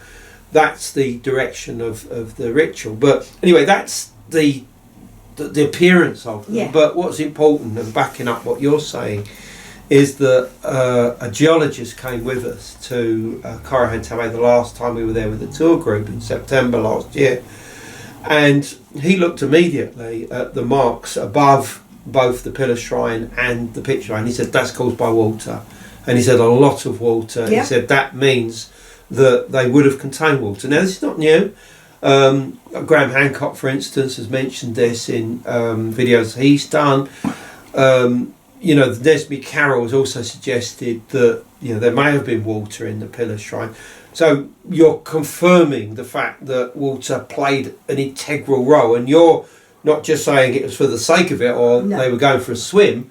That's the direction of the ritual. But anyway, that's the appearance of them. Yeah. But what's important, and backing up what you're saying, is that a geologist came with us to Karahan the last time we were there with the tour group in September last year, and he looked immediately at the marks above both the pillar shrine and the pit shrine. He said that's caused by water, and he said a lot of water. Yeah. He said that means that they would have contained water. Now this is not new. Graham Hancock, for instance, has mentioned this in videos he's done. Nesmi Carroll has also suggested that there may have been water in the pillar shrine. So you're confirming the fact that water played an integral role, and you're not just saying it was for the sake of it, or they were going for a swim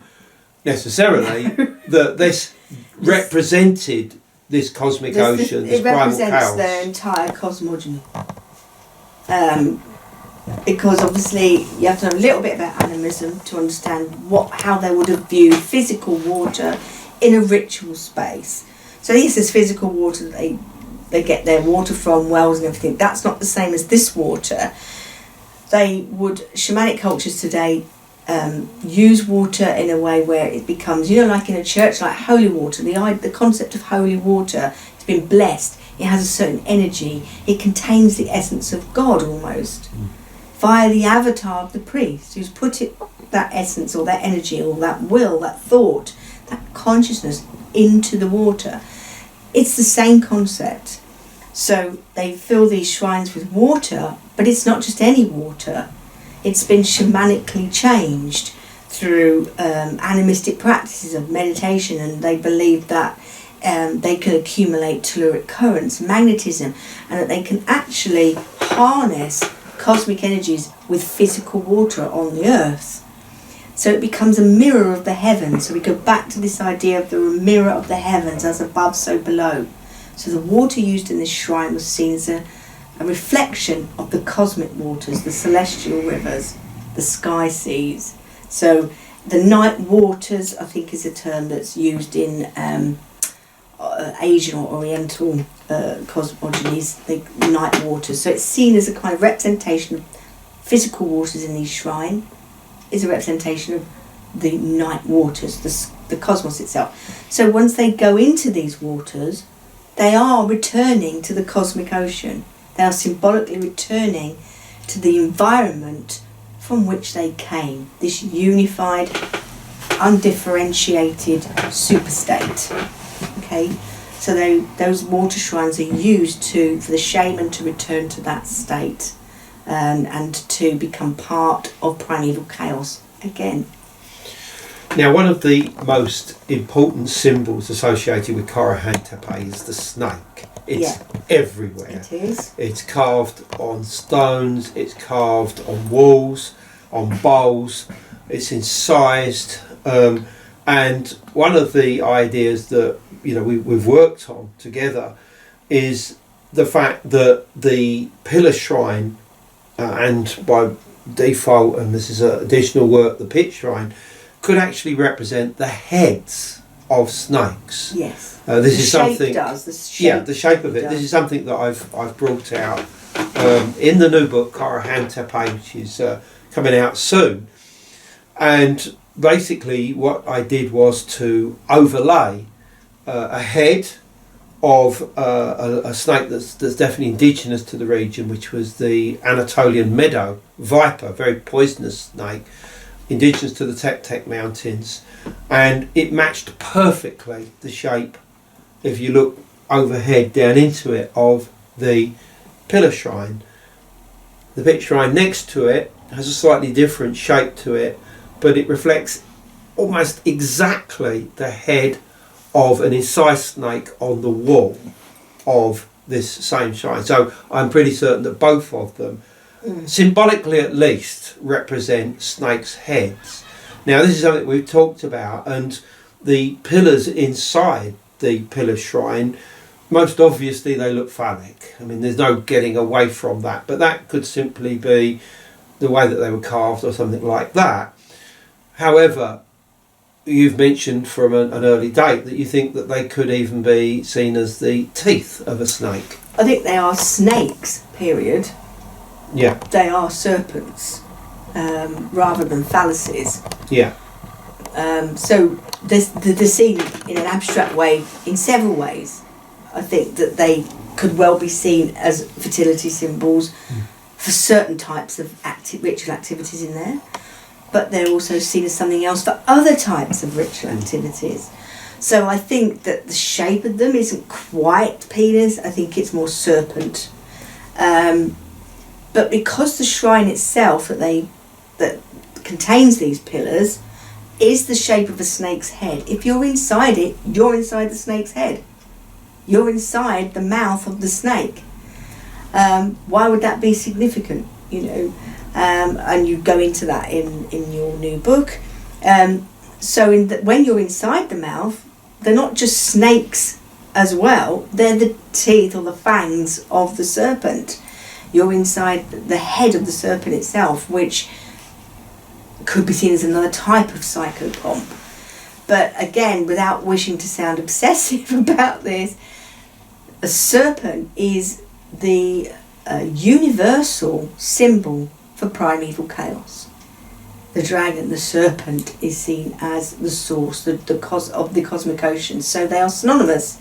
necessarily. That this represented this cosmic ocean, this primal chaos. It represents the entire cosmology. Because obviously you have to know a little bit about animism to understand how they would have viewed physical water in a ritual space. So this is physical water that they get their water from, wells and everything. That's not the same as this water. Shamanic cultures today use water in a way where it becomes, like in a church, like holy water. The concept of holy water has been blessed. It has a certain energy. It contains the essence of God almost. Via the avatar of the priest, who's put that essence or that energy or that will, that thought, that consciousness into the water. It's the same concept. So they fill these shrines with water, but it's not just any water. It's been shamanically changed through animistic practices of meditation, and they believe that they can accumulate telluric currents, magnetism, and that they can actually harness cosmic energies with physical water on the earth. So it becomes a mirror of the heavens. So we go back to this idea of the mirror of the heavens, as above, so below. So the water used in this shrine was seen as a reflection of the cosmic waters, the celestial rivers, the sky seas. So the night waters, I think, is a term that's used in Asian or Oriental cosmogonies, the night waters. So it's seen as a kind of representation of physical waters in these shrines, is a representation of the night waters, the cosmos itself. So once they go into these waters, they are returning to the cosmic ocean. They are symbolically returning to the environment from which they came, this unified, undifferentiated superstate. Okay, so those water shrines are used for the shaman to return to that state, and to become part of primeval chaos again. Now, one of the most important symbols associated with Karahan Tepe is the snake. It's everywhere. It is. It's carved on stones, it's carved on walls, on bowls, it's incised. And one of the ideas that we've worked on together is the fact that the pillar shrine, and by default, and this is additional work, the pit shrine, could actually represent the heads of snakes. Yes. This is something. The shape the shape of it. does. This is something that I've brought out in the new book, Karahan Tepe, which is coming out soon. And basically what I did was to overlay a head of a snake that's definitely indigenous to the region, which was the Anatolian meadow viper, very poisonous snake, indigenous to the Tek Mountains, and it matched perfectly the shape, if you look overhead down into it, of the pillar shrine. The pit shrine next to it has a slightly different shape to it, but it reflects almost exactly the head of an incised snake on the wall of this same shrine. So I'm pretty certain that both of them, symbolically at least, represent snakes' heads. Now this is something we've talked about, and the pillars inside the pillar shrine, most obviously they look phallic. I mean, there's no getting away from that, but that could simply be the way that they were carved or something like that. However, you've mentioned from an early date that you think that they could even be seen as the teeth of a snake. I think they are snakes, period. Yeah. They are serpents, rather than phalluses. Yeah. So they're seen in an abstract way, in several ways. I think that they could well be seen as fertility symbols for certain types of ritual activities in there. But they're also seen as something else for other types of ritual activities. So I think that the shape of them isn't quite penis, I think it's more serpent. But because the shrine itself that contains these pillars is the shape of a snake's head, if you're inside it, you're inside the snake's head. You're inside the mouth of the snake. Why would that be significant, you know? And you go into that in your new book. So when you're inside the mouth, they're not just snakes as well, they're the teeth or the fangs of the serpent. You're inside the head of the serpent itself, which could be seen as another type of psychopomp. But again, without wishing to sound obsessive about this, a serpent is the universal symbol for primeval chaos. The dragon, the serpent, is seen as the source of the cosmic ocean. So they are synonymous.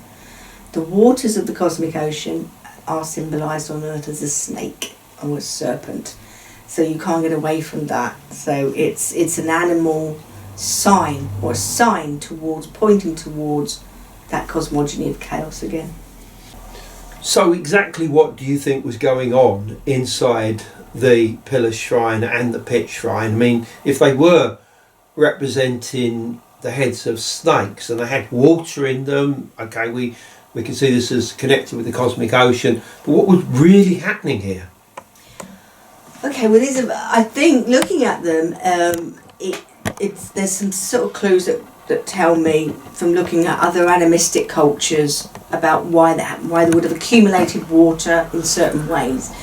The waters of the cosmic ocean are symbolised on Earth as a snake or a serpent. So you can't get away from that. So it's an animal sign, or a sign pointing towards that cosmogony of chaos again. So exactly what do you think was going on inside the pillar shrine and the pit shrine? I mean, if they were representing the heads of snakes and they had water in them, okay, we can see this as connected with the cosmic ocean, but what was really happening here? Okay, well, I think looking at them, there's some sort of clues that tell me from looking at other animistic cultures about why they would have accumulated water in certain ways.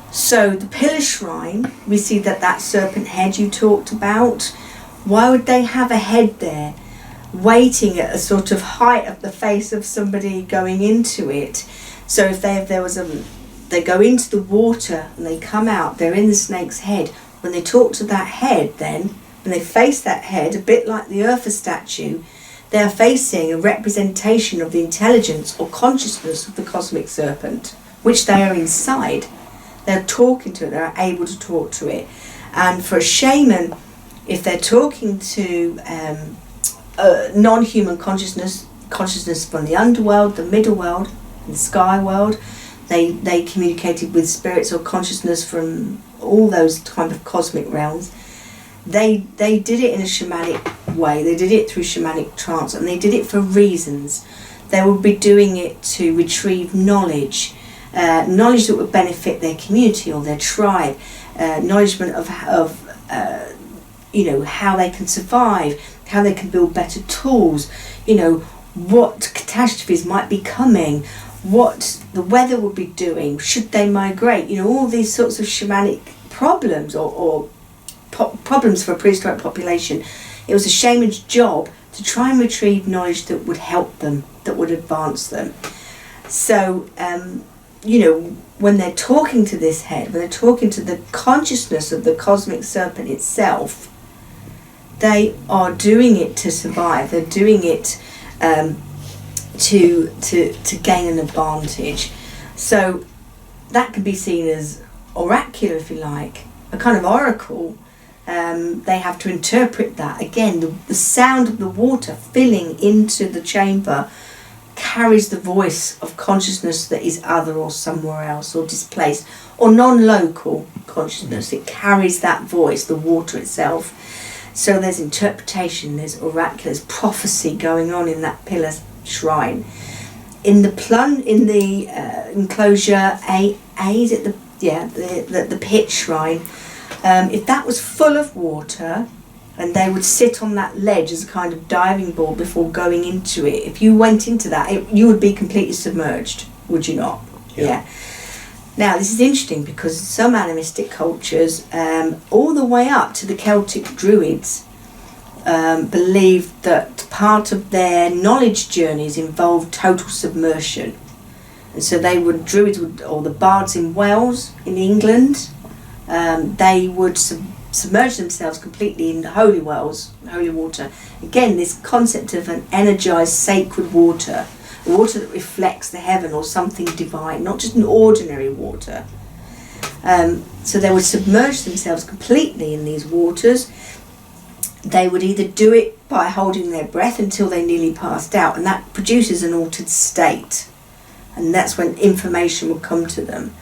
So the pillar shrine, we see that serpent head you talked about. Why would they have a head there, waiting at a sort of height of the face of somebody going into it? So if they go into the water and they come out, they're in the snake's head. When they talk to that head, then when they face that head, a bit like the Urfa statue, they are facing a representation of the intelligence or consciousness of the cosmic serpent, which they are inside. They're talking to it, they're able to talk to it. And for a shaman, if they're talking to non-human consciousness from the underworld, the middle world, and the sky world, they communicated with spirits or consciousness from all those kind of cosmic realms. They did it in a shamanic way. They did it through shamanic trance, and they did it for reasons. They would be doing it to retrieve knowledge that would benefit their community or their tribe, knowledgement of how they can survive, how they can build better tools, what catastrophes might be coming, what the weather would be doing, should they migrate, all these sorts of shamanic problems or problems for a prehistoric population. It was a shaman's job to try and retrieve knowledge that would help them, that would advance them. So when they're talking to this head, when they're talking to the consciousness of the cosmic serpent itself, they are doing it to survive. They're doing it to gain an advantage. So that can be seen as oracular, if you like, a kind of oracle. They have to interpret that. Again, the sound of the water filling into the chamber carries the voice of consciousness that is other or somewhere else or displaced or non-local consciousness. It carries that voice, the water itself. So there's interpretation, there's oracular, there's prophecy going on in that pillar shrine. In the enclosure A, is it the pit shrine? If that was full of water, and they would sit on that ledge as a kind of diving board before going into it. If you went into that, you would be completely submerged, would you not? Yeah. Now, this is interesting because some animistic cultures, all the way up to the Celtic Druids, believed that part of their knowledge journeys involved total submersion. And so or the bards in Wales, in England, they would submerge themselves completely in the holy wells, holy water. Again, this concept of an energized sacred water, water that reflects the heaven or something divine, not just an ordinary water. So they would submerge themselves completely in these waters. They would either do it by holding their breath until they nearly passed out, and that produces an altered state, and that's when information would come to them.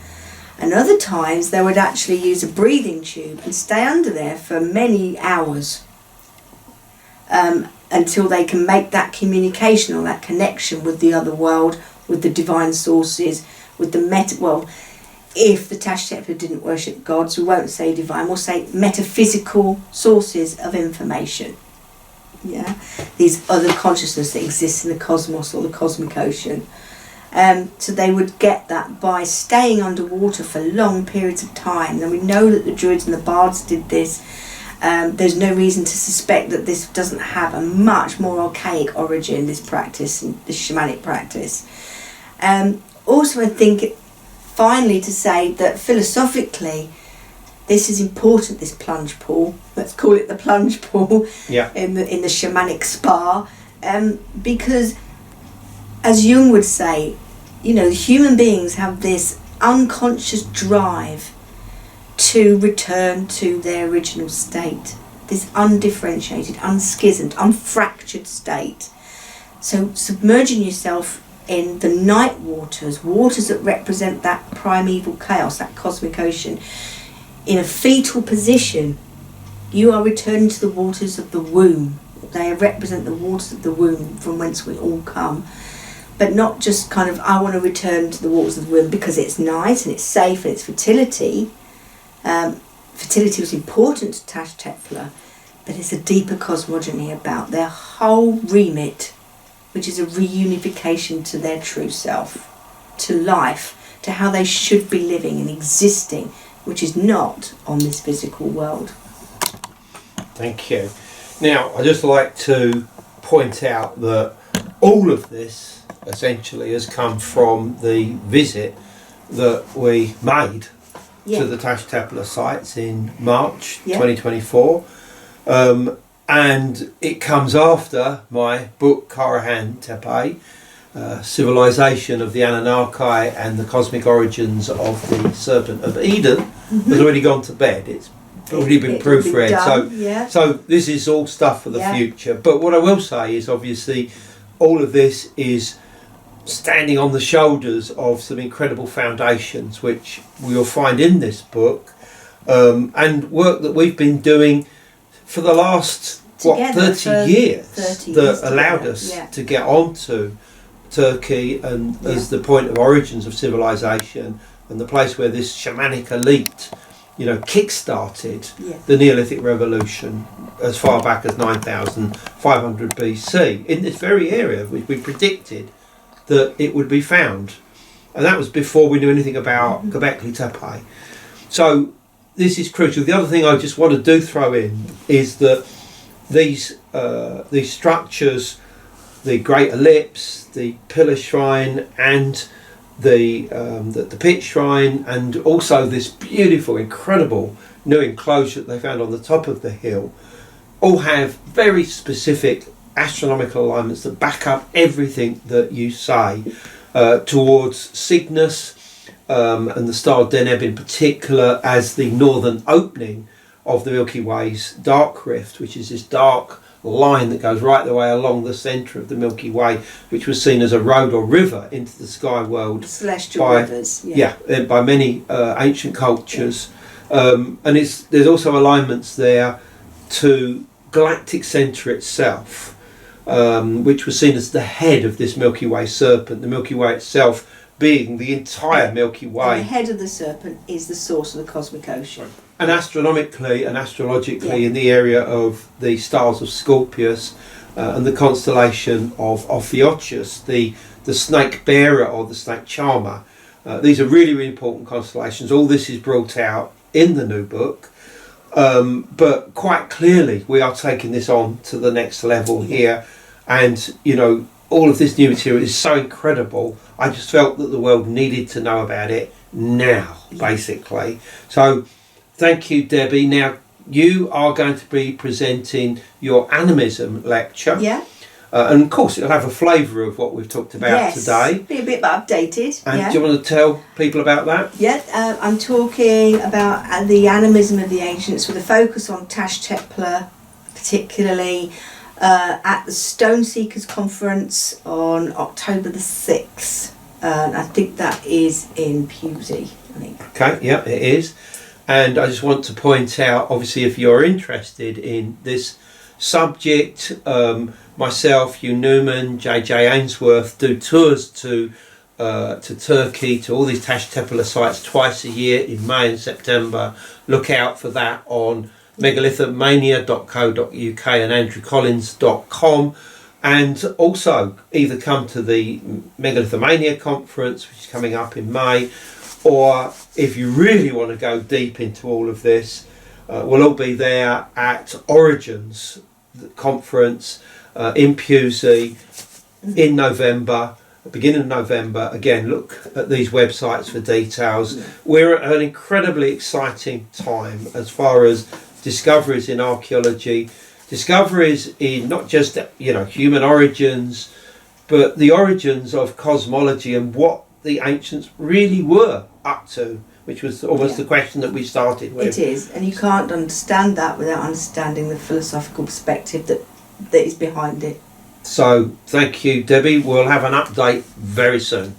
And other times they would actually use a breathing tube and stay under there for many hours until they can make that communication or that connection with the other world, with the divine sources, with the if the Taş Tepeler didn't worship gods, we won't say divine, we'll say metaphysical sources of information. Yeah, these other consciousness that exists in the cosmos or the cosmic ocean. So they would get that by staying underwater for long periods of time. And we know that the Druids and the Bards did this. There's no reason to suspect that this doesn't have a much more archaic origin, this practice, and this shamanic practice. Also, I think, finally, to say that philosophically, this is important, this plunge pool. Let's call it the plunge pool in the shamanic spa. Because, as Jung would say, human beings have this unconscious drive to return to their original state, this undifferentiated, unschismed, unfractured state. So submerging yourself in the night waters that represent that primeval chaos, that cosmic ocean, in a fetal position, you are returning to the waters of the womb. They represent the waters of the womb from whence we all come. But not just kind of, I want to return to the waters of the womb because it's nice and it's safe and it's fertility. Fertility was important to Taş Tepeler, but it's a deeper cosmogony about their whole remit, which is a reunification to their true self, to life, to how they should be living and existing, which is not on this physical world. Thank you. Now, I'd just like to point out that all of this essentially has come from the visit that we made to the Taş Tepeler sites in March 2024, and it comes after my book Karahan Tepe, Civilization of the Anunnaki and the Cosmic Origins of the Serpent of Eden, has already gone to bed. It's already been proofread, so this is all stuff for the future. But what I will say is, obviously, all of this is standing on the shoulders of some incredible foundations which we'll find in this book, and work that we've been doing for the last 30 years that allowed us to get onto Turkey and as the point of origins of civilization and the place where this shamanic elite kick-started the Neolithic Revolution as far back as 9,500 BC in this very area which we predicted that it would be found, and that was before we knew anything about Göbekli Tepe. So this is crucial. The other thing I just want to throw in is that these structures, the Great Ellipse, the Pillar Shrine, and the pit shrine, and also this beautiful, incredible new enclosure that they found on the top of the hill, all have very specific astronomical alignments that back up everything that you say towards Cygnus and the star Deneb in particular as the northern opening of the Milky Way's dark rift, which is this dark line that goes right the way along the centre of the Milky Way, which was seen as a road or river into the sky world. Celestial rivers. By many ancient cultures. And there's also alignments there to galactic centre itself, which was seen as the head of this Milky Way serpent, the Milky Way itself being the entire Milky Way. And the head of the serpent is the source of the cosmic ocean. And astronomically and astrologically, in the area of the stars of Scorpius and the constellation of Ophiuchus, the snake bearer or the snake charmer. These are really, really important constellations. All this is brought out in the new book. But quite clearly, we are taking this on to the next level here. And, you know, all of this new material is so incredible. I just felt that the world needed to know about it now, basically. So thank you, Debbie. Now, you are going to be presenting your animism lecture. Yeah. And of course, it'll have a flavour of what we've talked about today. Be a bit updated. And do you want to tell people about that? Yeah, I'm talking about the animism of the ancients with a focus on Taş Tepeler, particularly at the Stone Seekers Conference on October the 6th. I think that is in Pewsey, I think. Okay, yeah, it is. And I just want to point out, obviously, if you're interested in this subject, myself, Hugh Newman, JJ Ainsworth do tours to Turkey, to all these Taş Tepeler sites twice a year in May and September. Look out for that on megalithomania.co.uk and andrewcollins.com. And also either come to the Megalithomania conference, which is coming up in May, or if you really want to go deep into all of this, we'll all be there at Origins conference in Pewsey in November, beginning of November. Again, look at these websites for details. We're at an incredibly exciting time as far as discoveries in archaeology, discoveries in not just, you know, human origins, but the origins of cosmology and what the ancients really were up to, which was almost the question that we started with. It is, and you can't understand that without understanding the philosophical perspective that is behind it. So thank you, Debbie. We'll have an update very soon.